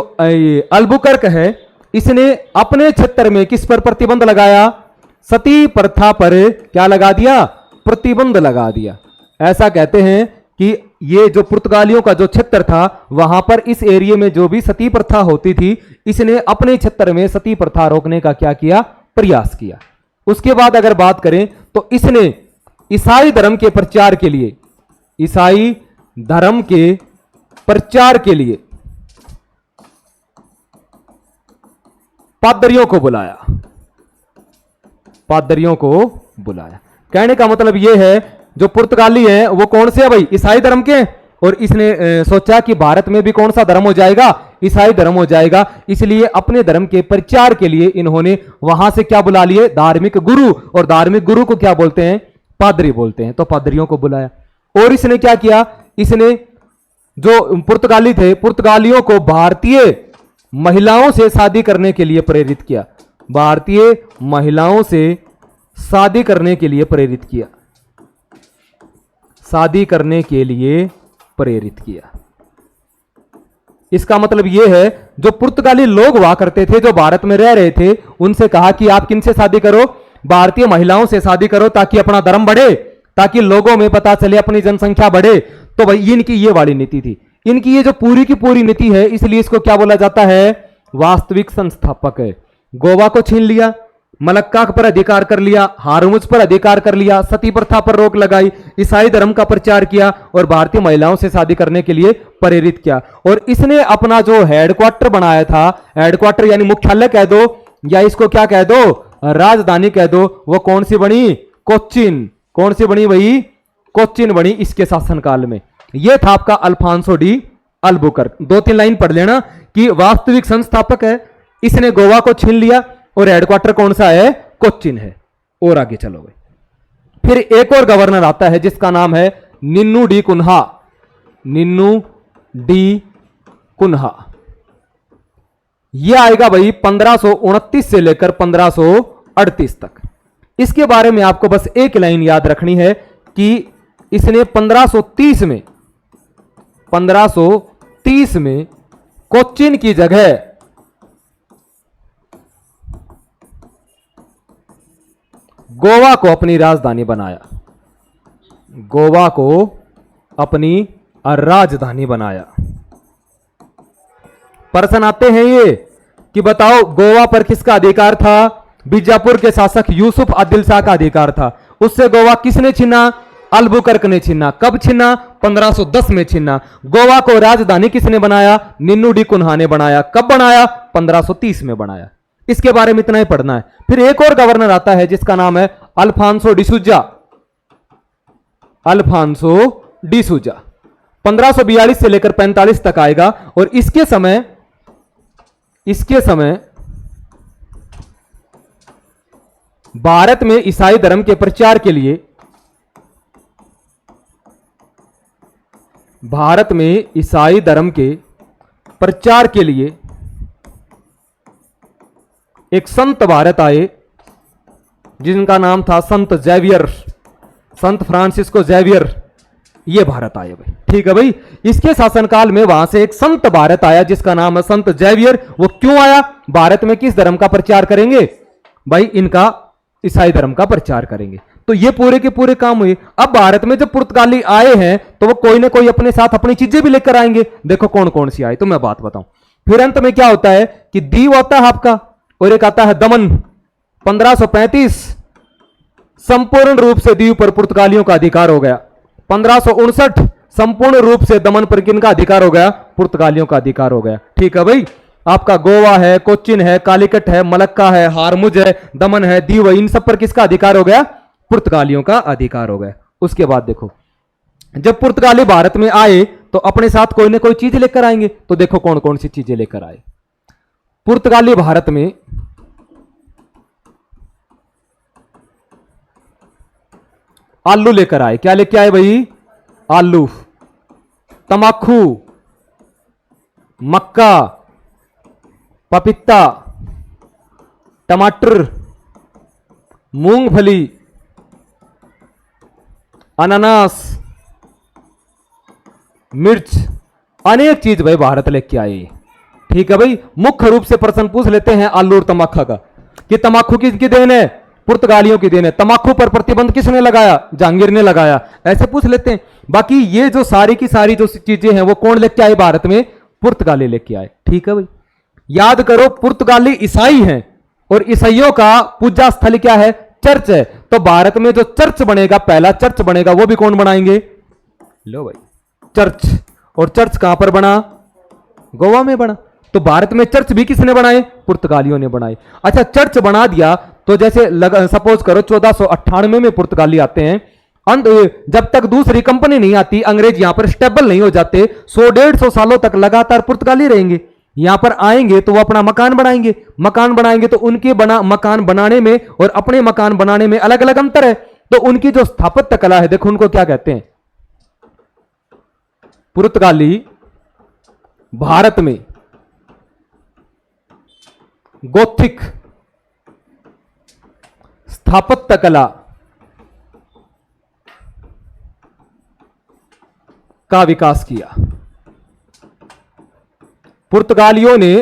अल्बुकर्क है, इसने अपने क्षेत्र में किस पर प्रतिबंध लगाया? सती प्रथा पर क्या लगा दिया? प्रतिबंध लगा दिया। ऐसा कहते हैं कि ये जो पुर्तगालियों का जो क्षेत्र था, वहां पर इस एरिया में जो भी सती प्रथा होती थी, इसने अपने क्षेत्र में सती प्रथा रोकने का क्या किया? प्रयास किया। उसके बाद अगर बात करें तो इसने ईसाई धर्म के प्रचार के लिए, ईसाई धर्म के प्रचार के लिए पादरियों को बुलाया। पादरियों को बुलाया। कहने का मतलब यह है, जो पुर्तगाली हैं वो कौन से है भाई? ईसाई धर्म के। और इसने सोचा कि भारत में भी कौन सा धर्म हो जाएगा? ईसाई धर्म हो जाएगा। इसलिए अपने धर्म के प्रचार के लिए इन्होंने वहां से क्या बुला लिए? धार्मिक गुरु। और धार्मिक गुरु को क्या बोलते हैं? पादरी बोलते हैं। तो पादरियों को बुलाया। और इसने क्या किया? इसने जो पुर्तगाली थे, पुर्तगालियों को भारतीय महिलाओं से शादी करने के लिए प्रेरित किया। भारतीय महिलाओं से शादी करने के लिए प्रेरित किया। शादी करने के लिए प्रेरित किया। इसका मतलब यह है, जो पुर्तगाली लोग हुआ करते थे, जो भारत में रह रहे थे, उनसे कहा कि आप किनसे शादी करो? भारतीय महिलाओं से शादी करो, ताकि अपना धर्म बढ़े, ताकि लोगों में पता चले, अपनी जनसंख्या बढ़े। तो भाई इनकी ये वाली नीति थी। इनकी ये जो पूरी की पूरी नीति है, इसलिए इसको क्या बोला जाता है? वास्तविक संस्थापक है। गोवा को छीन लिया, मलक्का पर अधिकार कर लिया, हारमुज पर अधिकार कर लिया, सती प्रथा पर रोक लगाई, ईसाई धर्म का प्रचार किया और भारतीय महिलाओं से शादी करने के लिए प्रेरित किया। और इसने अपना जो हेडक्वार्टर बनाया था, हेडक्वार्टर यानी मुख्यालय कह दो या इसको क्या कह दो, राजधानी कह दो, वो कौन सी बनी? कोच्चिन। कौन सी बनी भाई? कोच्चिन बनी इसके शासनकाल में। यह था आपका अल्फांसो डी अल्बुकर्क। 2-3 लाइन पढ़ लेना कि वास्तविक संस्थापक है, इसने गोवा को छीन लिया और हेडक्वार्टर कौन सा है? कोच्चिन है। और आगे चलोगे, फिर एक और गवर्नर आता है जिसका नाम है निन्नू डी कुन्हा। निन्नू डी कुन्हा यह आएगा भाई 1529 से लेकर 1538 तक। इसके बारे में आपको बस एक लाइन याद रखनी है कि इसने 1530 में कोच्चिन की जगह गोवा को अपनी राजधानी बनाया। गोवा को अपनी राजधानी बनाया। प्रश्न आते हैं ये कि बताओ गोवा पर किसका अधिकार था? बीजापुर के शासक यूसुफ आदिल शाह का अधिकार था। उससे गोवा किसने छीना? अल्बुकर्क ने छीना। कब छीना? 1510 में छीना। गोवा को राजधानी किसने बनाया? निन्नू डी कुन्हा ने बनाया। कब बनाया? 1530 में बनाया। इसके बारे में इतना ही पढ़ना है। फिर एक और गवर्नर आता है जिसका नाम है अल्फांसो डिसूजा। अल्फांसो डिसूजा 1542 से लेकर 45 तक आएगा। और इसके समय भारत में ईसाई धर्म के प्रचार के लिए एक संत भारत आए जिनका नाम था संत जेवियर, संत फ्रांसिस्को जेवियर। ये भारत आए भाई, ठीक है भाई। इसके शासनकाल में वहां से एक संत भारत आया जिसका नाम है संत जेवियर। वो क्यों आया? भारत में किस धर्म का प्रचार करेंगे भाई? इनका ईसाई धर्म का प्रचार करेंगे। तो ये पूरे के पूरे काम हुए। अब भारत में जब पुर्तगाली आए हैं तो वो कोई ना कोई अपने साथ अपनी चीजें भी लेकर आएंगे। देखो कौन कौन सी आई तो मैं बात बताऊं। फिर अंत में क्या होता है कि दीव आता है आपका और एक आता है दमन। 1535 संपूर्ण रूप से दीव पर पुर्तगालियों का अधिकार हो गया। 1559 संपूर्ण रूप से दमन पर किनका अधिकार हो गया? पुर्तगालियों का अधिकार हो गया। ठीक है भाई। आपका गोवा है, कोच्चिन है, कालीकट है, मलक्का है, हारमुज है, दमन है, दीव है, इन सब पर किसका अधिकार हो गया? पुर्तगालियों का अधिकार हो गया। उसके बाद देखो जब पुर्तगाली भारत में आए तो अपने साथ कोई ना कोई चीज लेकर आएंगे। तो देखो कौन कौन सी चीजें लेकर आए। पुर्तगाली भारत में आलू लेकर आए। क्या लेकर आए भाई? आलू, तमाकू, मक्का, पपीता, टमाटर, मूंगफली, अनानास, मिर्च, अनेक चीज भाई भारत लेके आए। ठीक है भाई। मुख्य रूप से प्रश्न पूछ लेते हैं आलू और तमाखा का कि तमाकू किसकी देन है? पुर्तगालियों की देन है। तमाकू पर प्रतिबंध किसने लगाया? जहांगीर ने लगाया। ऐसे पूछ लेते हैं। बाकी ये जो सारी की सारी जो चीजें हैं वो कौन लेके आए भारत में? पुर्तगाली लेके आए। ठीक है भाई। याद करो पुर्तगाली ईसाई हैं और ईसाइयों का पूजा स्थल क्या है? चर्च है। तो भारत में जो चर्च बनेगा, पहला चर्च बनेगा, वो भी कौन बनाएंगे? लो भाई, चर्च। और चर्च कहां पर बना? गोवा में बना। तो भारत में चर्च भी किसने बनाए? पुर्तगालियों ने बनाए। अच्छा, चर्च बना दिया तो जैसे सपोज करो 1498 में पुर्तगाली आते हैं। जब तक दूसरी कंपनी नहीं आती, अंग्रेज यहां पर स्टेबल नहीं हो जाते, 100-150 सालों तक लगातार पुर्तगाली रहेंगे। यहां पर आएंगे तो वो अपना मकान बनाएंगे। मकान बनाएंगे तो उनके मकान बनाने में और अपने मकान बनाने में अलग अलग अंतर है। तो उनकी जो स्थापत्य कला है, देखो उनको क्या कहते हैं? पुर्तगाली भारत में गोथिक स्थापत्य कला का विकास किया। पुर्तगालियों ने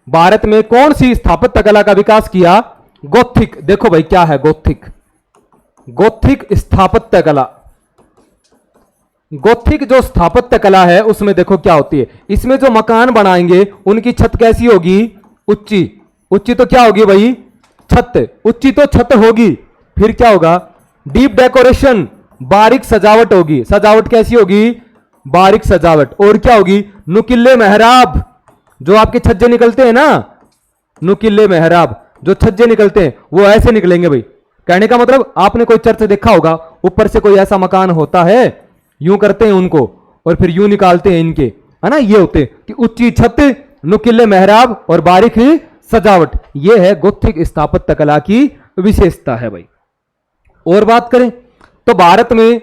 भारत में कौन सी स्थापत्य कला का विकास किया? गोथिक। देखो भाई क्या है गोथिक? गोथिक स्थापत्य कला। गोथिक जो स्थापत्य कला है उसमें देखो क्या होती है। इसमें जो मकान बनाएंगे उनकी छत कैसी होगी? ऊंची। ऊंची तो क्या होगी भाई? छत, ऊंची तो छत होगी, फिर क्या होगा? डीप डेकोरेशन, बारीक सजावट होगी। सजावट कैसी होगी? बारीक सजावट। और क्या होगी? नुकीले मेहराब, जो आपके छज्जे निकलते हैं ना, नुकीले मेहराब, जो छज्जे निकलते हैं वो ऐसे निकलेंगे भाई। कहने का मतलब आपने कोई चर्च देखा होगा, ऊपर से कोई ऐसा मकान होता है, यूं करते हैं उनको और फिर यूं निकालते हैं इनके, है ना, ये होते कि ऊंची छत, नुकीले मेहराब और बारीक ही सजावट। ये है गोथिक स्थापत्य कला की विशेषता है भाई। और बात करें तो भारत में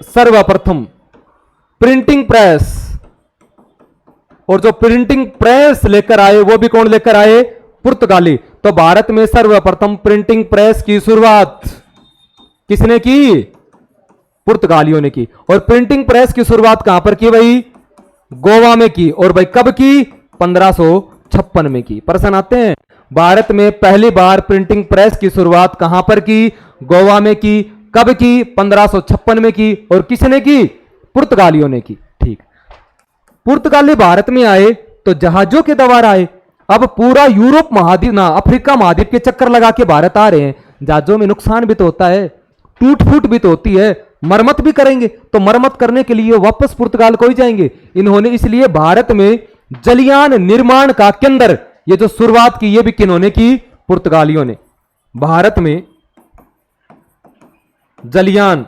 सर्वप्रथम प्रिंटिंग प्रेस, और जो प्रिंटिंग प्रेस लेकर आए वो भी कौन लेकर आए? पुर्तगाली। तो भारत में सर्वप्रथम प्रिंटिंग प्रेस की शुरुआत किसने की? पुर्तगालियों ने की। और प्रिंटिंग प्रेस की शुरुआत कहां पर की भाई? गोवा में की। और भाई कब की? 1556 में की। प्रश्न आते हैं, भारत में पहली बार प्रिंटिंग प्रेस की शुरुआत कहां पर की? गोवा में की। कब की? 1556 में की। और किसने की? पुर्तगालियों ने की। ठीक, पुर्तगाली भारत में आए तो जहाजों के द्वारा आए। अब पूरा यूरोप महाद्वीप ना अफ्रीका महाद्वीप के चक्कर लगा के भारत आ रहे हैं। जहाजों में नुकसान भी तो होता है, टूट फूट भी तो होती है, मरम्मत भी करेंगे, तो मरम्मत करने के लिए वापस पुर्तगाल को ही जाएंगे। इन्होंने इसलिए भारत में जलयान निर्माण का केंद्र, ये जो शुरुआत की, ये भी किन्होंने की? पुर्तगालियों ने। भारत में जलयान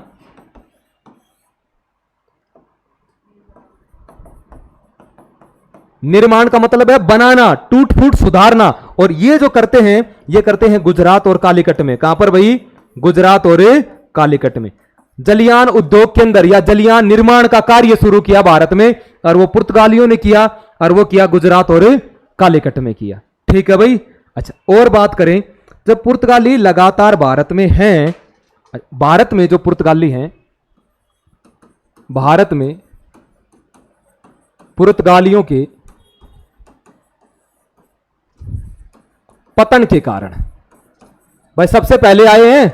निर्माण का मतलब है बनाना, टूट फूट सुधारना। और ये जो करते हैं, ये करते हैं गुजरात और कालीकट में। कहां पर भाई? गुजरात और कालीकट में। जलयान उद्योग के अंदर या जलयान निर्माण का कार्य शुरू किया भारत में, और वो पुर्तगालियों ने किया, और वो किया गुजरात और कालीकट में किया। ठीक है भाई। अच्छा, और बात करें, जब पुर्तगाली लगातार भारत में हैं, भारत में जो पुर्तगाली हैं, भारत में पुर्तगालियों के पतन के कारण, भाई सबसे पहले आए हैं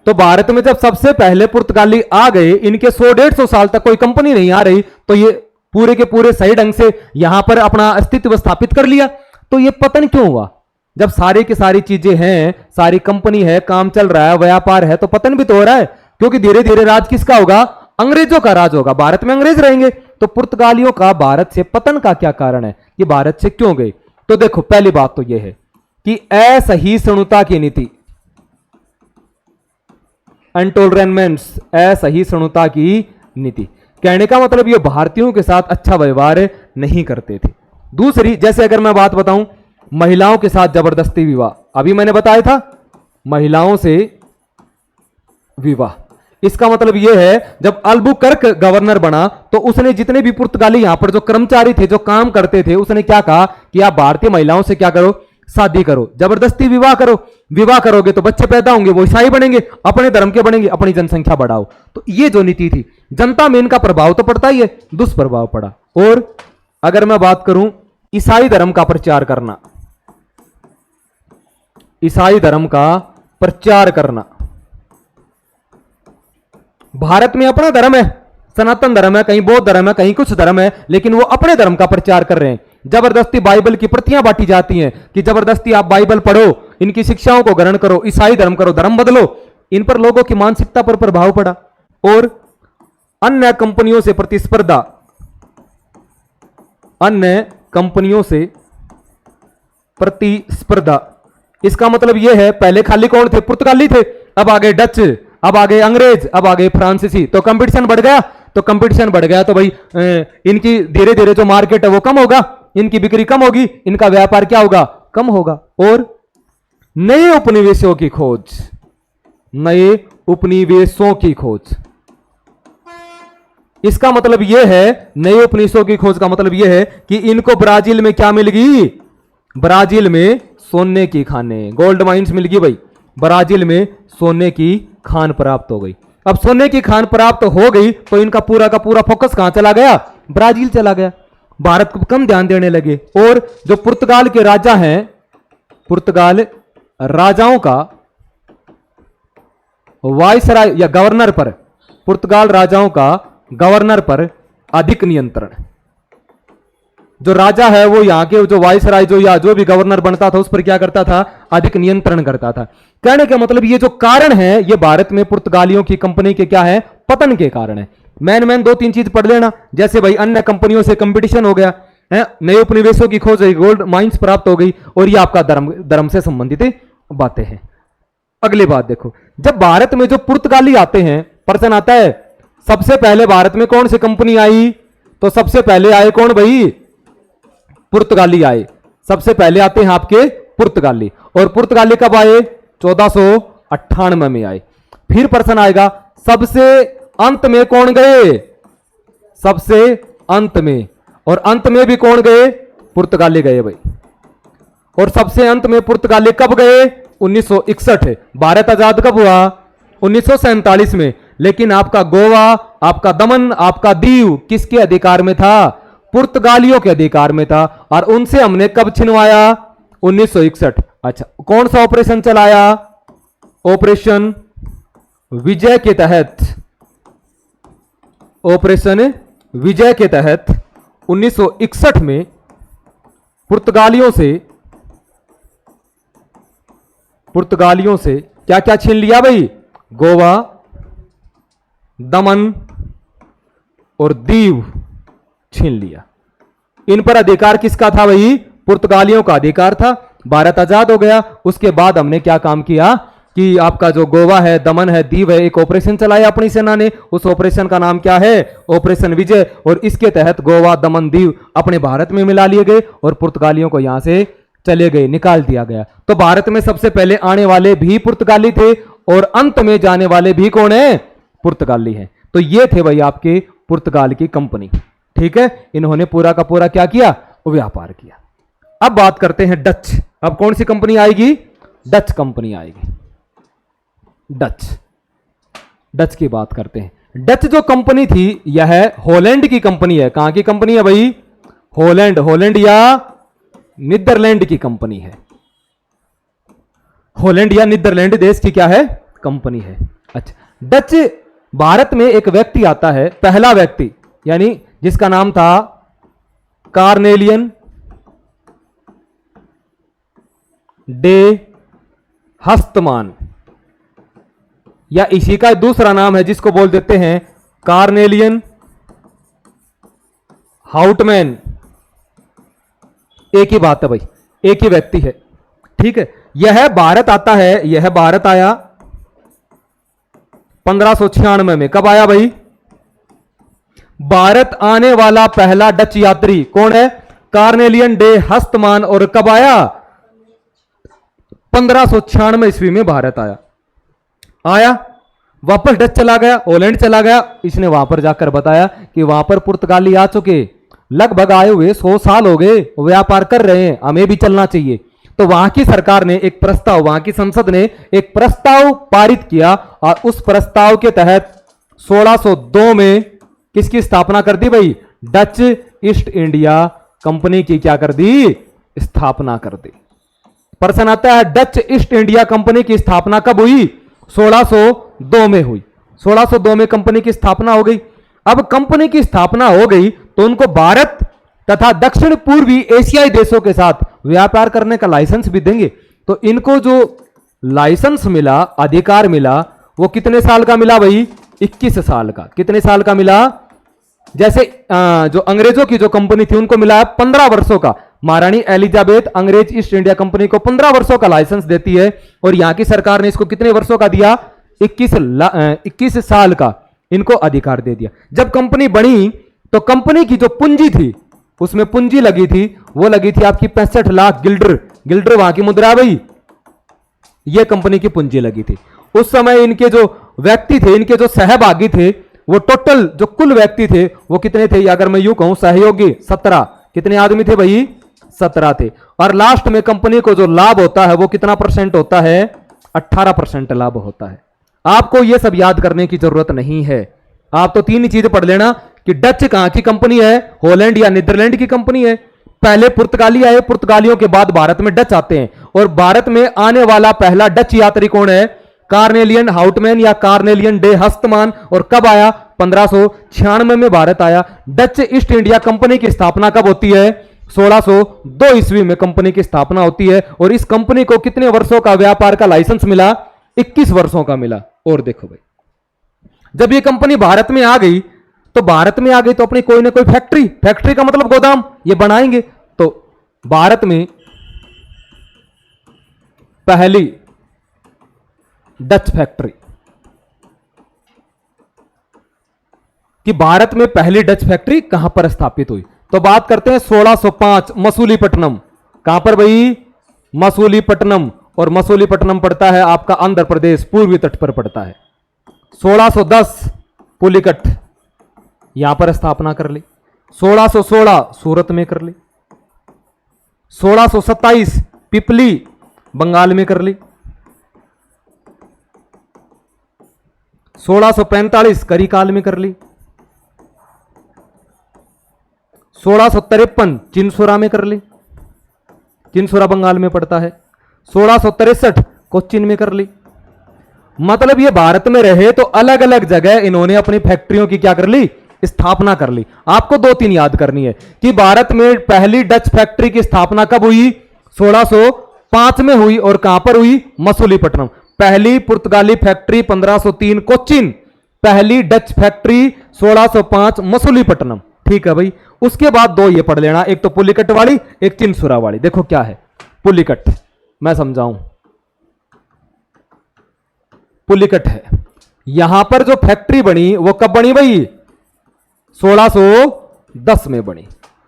तो भारत में जब सबसे पहले पुर्तगाली आ गए, इनके 100-150 साल तक कोई कंपनी नहीं आ रही, तो ये पूरे के पूरे सही ढंग से यहां पर अपना अस्तित्व स्थापित कर लिया। तो ये पतन क्यों हुआ? जब सारी की सारी चीजें हैं, सारी कंपनी है, काम चल रहा है, व्यापार है, तो पतन भी तो हो रहा है, क्योंकि धीरे धीरे राज किसका होगा? अंग्रेजों का राज होगा। भारत में अंग्रेज रहेंगे, तो पुर्तगालियों का भारत से पतन का क्या कारण है? ये भारत से क्यों गए? तो देखो, पहली बात तो यह है कि असहिष्णुता की नीति, इंटॉलरेंस, असहिष्णुता की नीति। कहने का मतलब ये भारतीयों के साथ अच्छा व्यवहार नहीं करते थे। दूसरी, जैसे अगर मैं बात बताऊं, महिलाओं के साथ जबरदस्ती विवाह, अभी मैंने बताया था महिलाओं से विवाह। इसका मतलब यह है, जब अल्बुकर्क गवर्नर बना तो उसने जितने भी पुर्तगाली यहां पर जो कर्मचारी थे, जो काम करते थे, उसने क्या कहा कि आप भारतीय महिलाओं से क्या करो? शादी करो, जबरदस्ती विवाह करो। विवाह करोगे तो बच्चे पैदा होंगे, वो ईसाई बनेंगे, अपने धर्म के बनेंगे, अपनी जनसंख्या बढ़ाओ। तो ये जो नीति थी, जनता में इनका प्रभाव तो पड़ता ही है, दुष्प्रभाव पड़ा। और अगर मैं बात करूं ईसाई धर्म का प्रचार करना, ईसाई धर्म का प्रचार करना, भारत में अपना धर्म है, सनातन धर्म है, कहीं बौद्ध धर्म है, कहीं कुछ धर्म है, लेकिन वो अपने धर्म का प्रचार कर रहे हैं। जबरदस्ती बाइबल की प्रतियां बांटी जाती हैं कि जबरदस्ती आप बाइबल पढ़ो, इनकी शिक्षाओं को ग्रहण करो, ईसाई धर्म करो, धर्म बदलो। इन पर लोगों की मानसिकता पर प्रभाव पड़ा। और अन्य कंपनियों से प्रतिस्पर्धा, अन्य कंपनियों से प्रतिस्पर्धा। इसका मतलब यह है, पहले खाली कौन थे? पुर्तगाली थे, अब आ गए डच, अब आ गए अंग्रेज, अब आ गए फ्रांसीसी। तो कंपटीशन बढ़ गया, तो कंपटीशन बढ़ गया तो भाई इनकी धीरे धीरे जो मार्केट है वो कम होगा, इनकी बिक्री कम होगी, इनका व्यापार क्या होगा? कम होगा। और नए उपनिवेशों की खोज, नए उपनिवेशों की खोज। इसका मतलब यह है, नए उपनिवेशों की खोज का मतलब यह है कि इनको ब्राजील में क्या मिल गई? ब्राजील में सोने की खानें, गोल्ड माइंस मिल गई भाई। ब्राजील में सोने की खान प्राप्त हो गई। अब सोने की खान प्राप्त हो गई तो इनका पूरा का पूरा फोकस कहां चला गया? ब्राजील चला गया। भारत को कम ध्यान देने लगे। और जो पुर्तगाल के राजा हैं, पुर्तगाल राजाओं का वायसराय या गवर्नर पर, पुर्तगाल राजाओं का गवर्नर पर अधिक नियंत्रण, जो राजा है वो यहाँ के जो वाइसराय जो या जो भी गवर्नर बनता था उस पर क्या करता था, अधिक नियंत्रण करता था। कहने का मतलब ये जो कारण है ये भारत में पुर्तगालियों की कंपनी के क्या है, पतन के कारण है। मैन दो तीन चीज पढ़ लेना, जैसे भाई अन्य कंपनियों से कंपटीशन हो गया है, नए उपनिवेशों की खोज हुई, गोल्ड माइंस प्राप्त हो गई, और ये आपका धर्म से संबंधित बातें हैं। अगली बात देखो, जब भारत में जो पुर्तगाली आते हैं, प्रश्न आता है सबसे पहले भारत में कौन सी कंपनी आई, तो सबसे पहले आए कौन भाई, पुर्तगाली आए। सबसे पहले आते हैं आपके पुर्तगाली, और पुर्तगाली कब आए, 1498 में आए। फिर प्रश्न आएगा सबसे अंत में कौन गए, सबसे अंत में, और अंत में भी कौन गए, पुर्तगाली गए भाई। और सबसे अंत में पुर्तगाली कब गए, 1961। भारत आजाद कब हुआ, 1947 में। लेकिन आपका गोवा, आपका दमन, आपका दीव किसके अधिकार में था, पुर्तगालियों के अधिकार में था, और उनसे हमने कब छिनवाया, 1961। अच्छा, कौन सा ऑपरेशन चलाया, ऑपरेशन विजय के तहत, ऑपरेशन विजय के तहत 1961 में पुर्तगालियों से क्या क्या छीन लिया भाई, गोवा, दमन और दीव छीन लिया। इन पर अधिकार किसका था भाई, पुर्तगालियों का अधिकार था। भारत आजाद हो गया, उसके बाद हमने क्या काम किया कि आपका जो गोवा है, दमन है, दीव है, एक ऑपरेशन चलाया अपनी सेना ने। उस ऑपरेशन का नाम क्या है, ऑपरेशन विजय। और इसके तहत गोवा, दमन, दीव अपने भारत में मिला लिए गए और पुर्तगालियों को यहां से चले गए, निकाल दिया गया। तो भारत में सबसे पहले आने वाले भी पुर्तगाली थे और अंत में जाने वाले भी कौन है, पुर्तगाली है। तो ये थे भाई आपके पुर्तगाल की कंपनी। ठीक है, इन्होंने पूरा का पूरा क्या किया, व्यापार किया। अब बात करते हैं डच। अब कौन सी कंपनी आएगी, डच कंपनी आएगी। डच की बात करते हैं। डच जो कंपनी थी यह हॉलैंड की कंपनी है। कहां की कंपनी है भाई, हॉलैंड या नीदरलैंड की कंपनी है। हॉलैंड या नीदरलैंड देश की क्या है, कंपनी है। अच्छा, डच भारत में एक व्यक्ति आता है, पहला व्यक्ति, यानी जिसका नाम था कार्नेलियन डे हस्तमान, या इसी का दूसरा नाम है जिसको बोल देते हैं कार्नेलियन हाउटमैन। एक ही बात है भाई, एक ही व्यक्ति है। ठीक है, यह भारत आता है, यह भारत आया 1596 में। कब आया भाई, भारत आने वाला पहला डच यात्री कौन है, कार्नेलियन डे हस्तमान। और कब आया, 1596 ईस्वी में भारत आया, वापस डच चला गया, हॉलैंड चला गया। इसने वहां पर जाकर बताया कि वहां पर पुर्तगाली आ चुके, लगभग आए हुए 100 साल हो गए, व्यापार कर रहे हैं, हमें भी चलना चाहिए। तो वहां की सरकार ने एक प्रस्ताव, वहां की संसद ने एक प्रस्ताव पारित किया, और उस प्रस्ताव के तहत 1602 में किसकी स्थापना कर दी भाई, डच ईस्ट इंडिया कंपनी की क्या कर दी, स्थापना कर दी। प्रश्न आता है डच ईस्ट इंडिया कंपनी की स्थापना कब हुई, 1602 में हुई। 1602 में कंपनी की स्थापना हो गई। अब कंपनी की स्थापना हो गई तो उनको भारत तथा दक्षिण पूर्वी एशियाई देशों के साथ व्यापार करने का लाइसेंस भी देंगे। तो इनको जो लाइसेंस मिला, अधिकार मिला, वो कितने साल का मिला भाई, 21 साल का। कितने साल का मिला, जैसे जो अंग्रेजों की जो कंपनी थी उनको मिला है 15 वर्षों का। महारानी एलिजाबेथ अंग्रेज ईस्ट इंडिया कंपनी को 15 वर्षों का लाइसेंस देती है, और यहां की सरकार ने इसको कितने वर्षों का दिया, 21 साल का इनको अधिकार दे दिया। जब कंपनी बनी तो कंपनी की जो पूंजी थी, उसमें पूंजी लगी थी, वो लगी थी आपकी 65 लाख गिल्डर वहां की मुद्रा भाई, ये कंपनी की पूंजी लगी थी। उस समय इनके जो व्यक्ति थे, इनके जो सहभागी थे, वो टोटल जो कुल व्यक्ति थे वो कितने थे, अगर मैं यूं कहूं सहयोगी 17। कितने आदमी थे भाई, 17 थे। और लास्ट में कंपनी को जो लाभ होता है वो कितना परसेंट होता है, 18% लाभ होता है। आपको ये सब याद करने की जरूरत नहीं है, आप तो तीन ही चीजें पढ़ लेना कि डच कहां की कंपनी है, हॉलैंड या नीदरलैंड की कंपनी है। पहले पुर्तगाली आए, पुर्तगालियों के बाद भारत में डच आते हैं, और भारत में आने वाला पहला डच यात्री कौन है, कार्नेलियन हाउटमैन या कार्नेलियन डे हस्तमान। और कब आया, 1596 में भारत आया। डच ईस्ट इंडिया कंपनी की स्थापना कब होती है, 1602 ईस्वी में कंपनी की स्थापना होती है और इस कंपनी को कितने वर्षों का व्यापार का लाइसेंस मिला? 21 वर्षों का मिला। और देखो भाई, जब ये कंपनी भारत में आ गई तो भारत में आ गई तो अपनी कोई ना कोई फैक्ट्री, फैक्ट्री का मतलब गोदाम, ये बनाएंगे। तो भारत में पहली डच फैक्ट्री, कि भारत में पहली डच फैक्ट्री कहां पर स्थापित हुई? तो बात करते हैं 1605 मसूलीपट्टनम। कहां पर भाई? मसूलीपट्टनम। और मसूलीपट्टनम पड़ता है आपका आंध्र प्रदेश, पूर्वी तट पर पड़ता है। 1610 पुलिकट, यहां पर स्थापना कर ली। 1616 सूरत में कर ली। 1627 पिपली बंगाल में कर ली। 1645 करिकाल में कर ली। 1653 चिंसुरा में कर ली, चिंसुरा बंगाल में पड़ता है। 1663 कोच्चिन में कर ली। मतलब ये भारत में रहे तो अलग अलग जगह इन्होंने अपनी फैक्ट्रियों की क्या कर ली? स्थापना कर ली। आपको 2-3 याद करनी है कि भारत में पहली डच फैक्ट्री की स्थापना कब हुई? 1605 में हुई। और कहां पर हुई? मसूलीपट्टनम। पहली पुर्तगाली फैक्ट्री 1503 कोच्चिन, पहली डच फैक्ट्री 1605 मसूलीपट्टनम। ठीक है भाई। उसके बाद 2 ये पढ़ लेना, एक तो पुलिकट वाली, एक चिंसुरा वाली। देखो क्या है पुलिकट, मैं समझाऊं। पुलिकट है, यहां पर जो फैक्ट्री बनी वो कब बनी भाई? 1610 में बनी।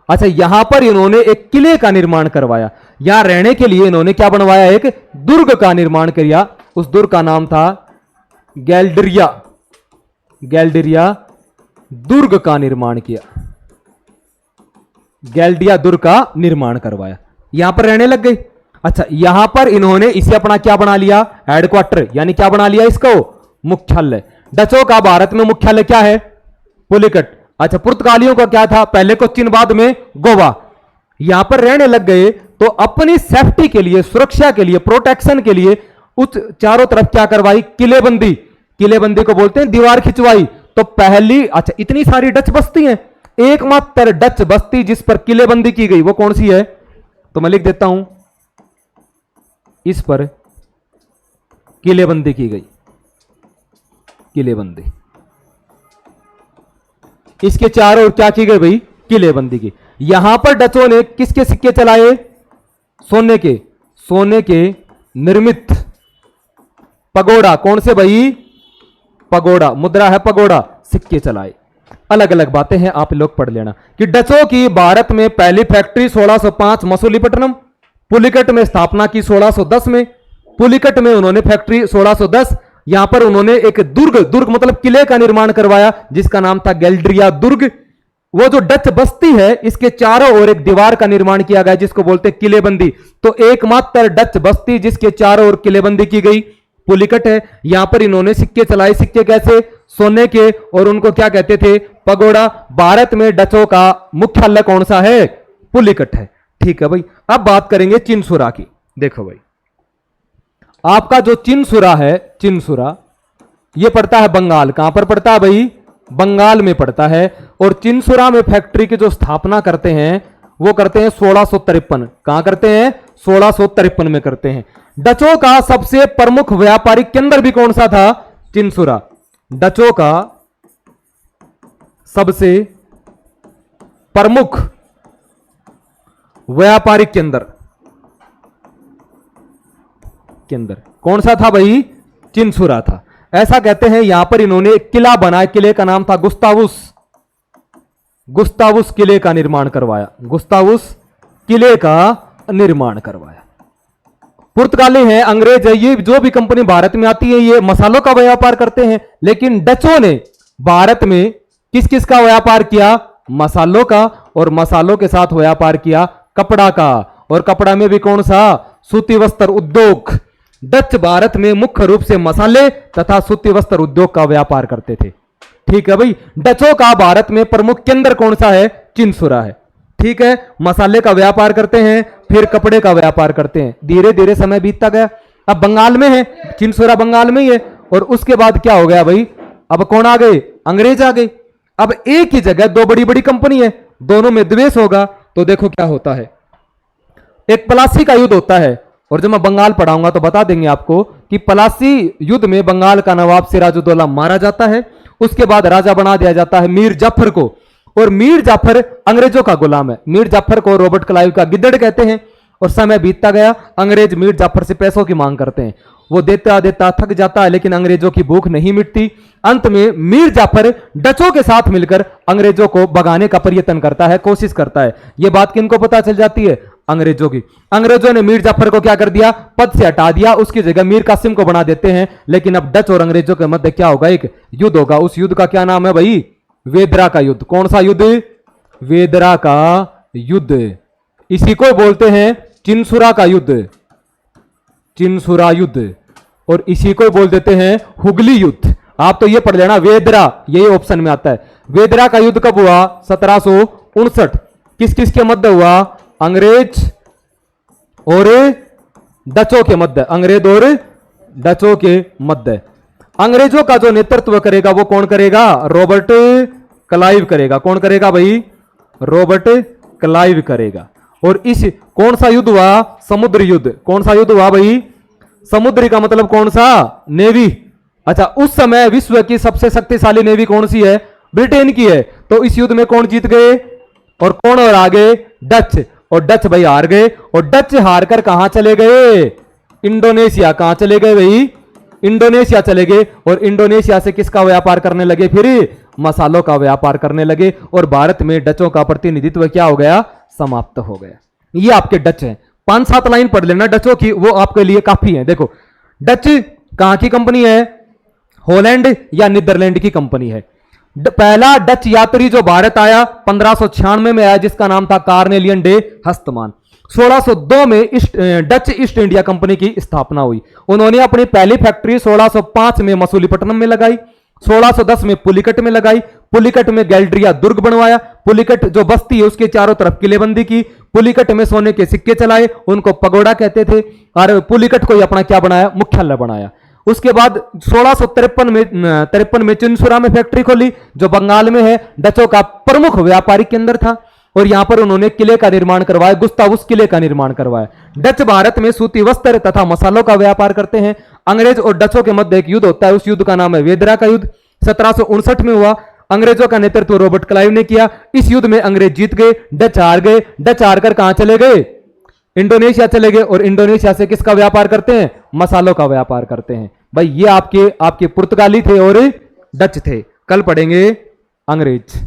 अच्छा, यहां पर इन्होंने एक किले का निर्माण करवाया। यहां रहने के लिए इन्होंने क्या बनवाया? एक दुर्ग का निर्माण किया। उस दुर्ग का नाम था गैल्डरिया। गैल्डरिया दुर्ग का निर्माण किया, गैल्डिया दुर्ग का निर्माण करवाया, यहां पर रहने लग गई। अच्छा, यहां पर इन्होंने इसे अपना क्या बना लिया? हेडक्वार्टर, यानी क्या बना लिया इसको? मुख्यालय। डचों का भारत में मुख्यालय क्या है? पुलिकट। अच्छा, पुर्तगालियों का क्या था? पहले कोच्चिन, बाद में गोवा। यहां पर रहने लग गए तो अपनी सेफ्टी के लिए, सुरक्षा के लिए, प्रोटेक्शन के लिए उस चारों तरफ क्या करवाई? किलेबंदी। किलेबंदी को बोलते हैं दीवार खिंचवाई। तो पहली, अच्छा इतनी सारी डच बस्ती हैं, एकमात्र डच बस्ती जिस पर किलेबंदी की गई वो कौन सी है? तो मैं लिख देता हूं, इस पर किलेबंदी की गई। किलेबंदी, इसके चारों ओर क्या की गई भाई? किलेबंदी की। यहां पर डचों ने किसके सिक्के चलाए? सोने के। सोने के निर्मित पगोड़ा। कौन से भाई? पगोड़ा, मुद्रा है पगोड़ा, सिक्के चलाए। अलग अलग बातें हैं, आप लोग पढ़ लेना कि डचों की भारत में पहली फैक्ट्री 1605 मसूलीपट्टनम, पुलिकट में स्थापना की 1610 में। पुलिकट में उन्होंने फैक्ट्री 1610, यहां पर उन्होंने एक दुर्ग, दुर्ग मतलब किले का निर्माण करवाया जिसका नाम था गैल्ड्रिया दुर्ग। वो जो डच बस्ती है इसके चारों ओर एक दीवार का निर्माण किया गया जिसको बोलते हैं किलेबंदी। तो एकमात्र डच बस्ती जिसके चारों ओर किलेबंदी की गई पुलिकट है। यहां पर इन्होंने सिक्के चलाए। सिक्के कैसे? सोने के, और उनको क्या कहते थे? पगोड़ा। भारत में डचों का मुख्यालय कौन सा है? पुलिकट है। ठीक है भाई। अब बात करेंगे चिंसुरा की। देखो भाई, आपका जो चिंसुरा है, चिंसुरा ये पड़ता है बंगाल। कहां पर पड़ता है भाई? बंगाल में पड़ता है। और चिंसुरा में फैक्ट्री की जो स्थापना करते हैं वो करते हैं 1653। कहां करते हैं? 1653 में करते हैं। डचों का सबसे प्रमुख व्यापारिक केंद्र भी कौन सा था? चिंसुरा। डचों का सबसे प्रमुख व्यापारिक केंद्र कौन सा था भाई? चिंसुरा था। ऐसा कहते हैं यहां पर इन्होंने एक किला बनाया, किले का नाम था गुस्तावुस। गुस्तावुस किले का निर्माण करवाया। गुस्तावुस किले का निर्माण करवाया। पुर्तगाली है, अंग्रेज है, ये जो भी कंपनी भारत में आती है ये मसालों का व्यापार करते हैं। लेकिन डचों ने भारत में किस किस का व्यापार किया? मसालों का। और मसालों के साथ व्यापार किया कपड़ा का। और कपड़ा में भी कौन सा? सूती वस्त्र उद्योग। डच भारत में मुख्य रूप से मसाले तथा सूती वस्त्र उद्योग का व्यापार करते थे। ठीक है भाई। डचों का भारत में प्रमुख केंद्र कौन सा है? चिंसुरा है। ठीक है, मसाले का व्यापार करते हैं, फिर कपड़े का व्यापार करते हैं। धीरे धीरे समय बीतता गया, अब बंगाल में है, चिंसुरा बंगाल में ही है। और उसके बाद क्या हो गया भाई? अब कौन आ गए? अंग्रेज आ गए। अब एक ही जगह दो बड़ी बड़ी कंपनी है, दोनों में द्वेष होगा तो देखो क्या होता है। एक प्लासी का युद्ध होता है, और जब मैं बंगाल पढ़ाऊंगा तो बता देंगे आपको कि प्लासी युद्ध में बंगाल का नवाब सिराजुद्दौला मारा जाता है। उसके बाद राजा बना दिया जाता है मीर जाफर को, और मीर जाफर अंग्रेजों का गुलाम है। मीर जाफर को रॉबर्ट क्लाइव का गिद्दड़ कहते हैं। और समय बीतता गया, अंग्रेज मीर जाफर से पैसों की मांग करते हैं। वो देता देता थक जाता है, लेकिन अंग्रेजों की भूख नहीं मिटती। अंत में मीर जाफर डचों के साथ मिलकर अंग्रेजों को भगाने का प्रयत्न करता है, कोशिश करता है। यह बात किनको पता चल जाती है? अंग्रेजों की। अंग्रेजों ने मीर जाफर को क्या कर दिया? पद से हटा दिया। उसकी जगह मीर कासिम को बना देते हैं। लेकिन अब डच और अंग्रेजों के मध्य क्या होगा? एक युद्ध होगा। उस युद्ध का क्या नाम है भाई? वेदरा का युद्ध। कौन सा युद्ध? वेदरा का युद्ध। इसी को बोलते हैं चिनसुरा का युद्ध, चिनसुरा युद्ध। और इसी को बोल देते हैं हुगली युद्ध। आप तो ये पढ़ लेना, वेदरा, यही ऑप्शन में आता है। वेदरा का युद्ध कब हुआ? 1759। किस किस के मध्य हुआ? अंग्रेज और डचों के मध्य, अंग्रेज और डचों के मध्य। अंग्रेजों का जो नेतृत्व करेगा वो कौन करेगा? रॉबर्ट क्लाइव करेगा। कौन करेगा भाई? रॉबर्ट क्लाइव करेगा। और इस कौन सा युद्ध हुआ? समुद्र युद्ध। कौन सा युद्ध हुआ भाई? समुद्री का मतलब कौन सा? नेवी। अच्छा, उस समय विश्व की सबसे शक्तिशाली नेवी कौन सी है? ब्रिटेन की है। तो इस युद्ध में कौन जीत गए और कौन और आगे? डच। और डच भाई हार गए। और डच हारकर कहां चले गए? इंडोनेशिया। कहां चले गए भाई? इंडोनेशिया चले गए। और इंडोनेशिया से किसका व्यापार करने लगे? फिर मसालों का व्यापार करने लगे। और भारत में डचों का प्रतिनिधित्व क्या हो गया? समाप्त हो गया। ये आपके डच हैं। 5-7 लाइन पढ़ लेना डचों की, वो आपके लिए काफी है। देखो, डच कहां की कंपनी है? हॉलैंड या नीदरलैंड की कंपनी है। पहला डच यात्री जो भारत आया 1596 में आया, जिसका नाम था कार्नेलियन डे हस्तमान। 1602 में डच ईस्ट इंडिया कंपनी की स्थापना हुई। उन्होंने अपनी पहली फैक्ट्री 1605 में मसूलीपट्टनम में लगाई। 1610 में पुलिकट में लगाई। पुलिकट में गैल्ड्रिया दुर्ग बनवाया। पुलिकट जो बस्ती है उसके चारों तरफ किलेबंदी की। पुलिकट में सोने के सिक्के चलाए, उनको पगोड़ा कहते थे। और पुलिकट को ही अपना क्या बनाया? मुख्यालय बनाया। उसके बाद 1653 में चिनसुरा में फैक्ट्री खोली, जो बंगाल में है। डचों का प्रमुख व्यापारिक केंद्र था। और यहां पर उन्होंने किले का निर्माण करवाया, गुस्तावुस किले का निर्माण करवाया। डच भारत में सूती वस्त्र तथा मसालों का व्यापार करते हैं। अंग्रेज और डचों के मध्य एक युद्ध होता है, उस युद्ध का नाम है वेदरा का युद्ध। 1759 में हुआ। अंग्रेजों का नेतृत्व रॉबर्ट क्लाइव ने किया। इस युद्ध में अंग्रेज जीत गए, डच हार गए। डच हारकर कहां चले गए? इंडोनेशिया चले गए। और इंडोनेशिया से किसका व्यापार करते हैं? मसालों का व्यापार करते हैं। भाई ये आपके पुर्तगाली थे और डच थे। कल पढ़ेंगे अंग्रेज।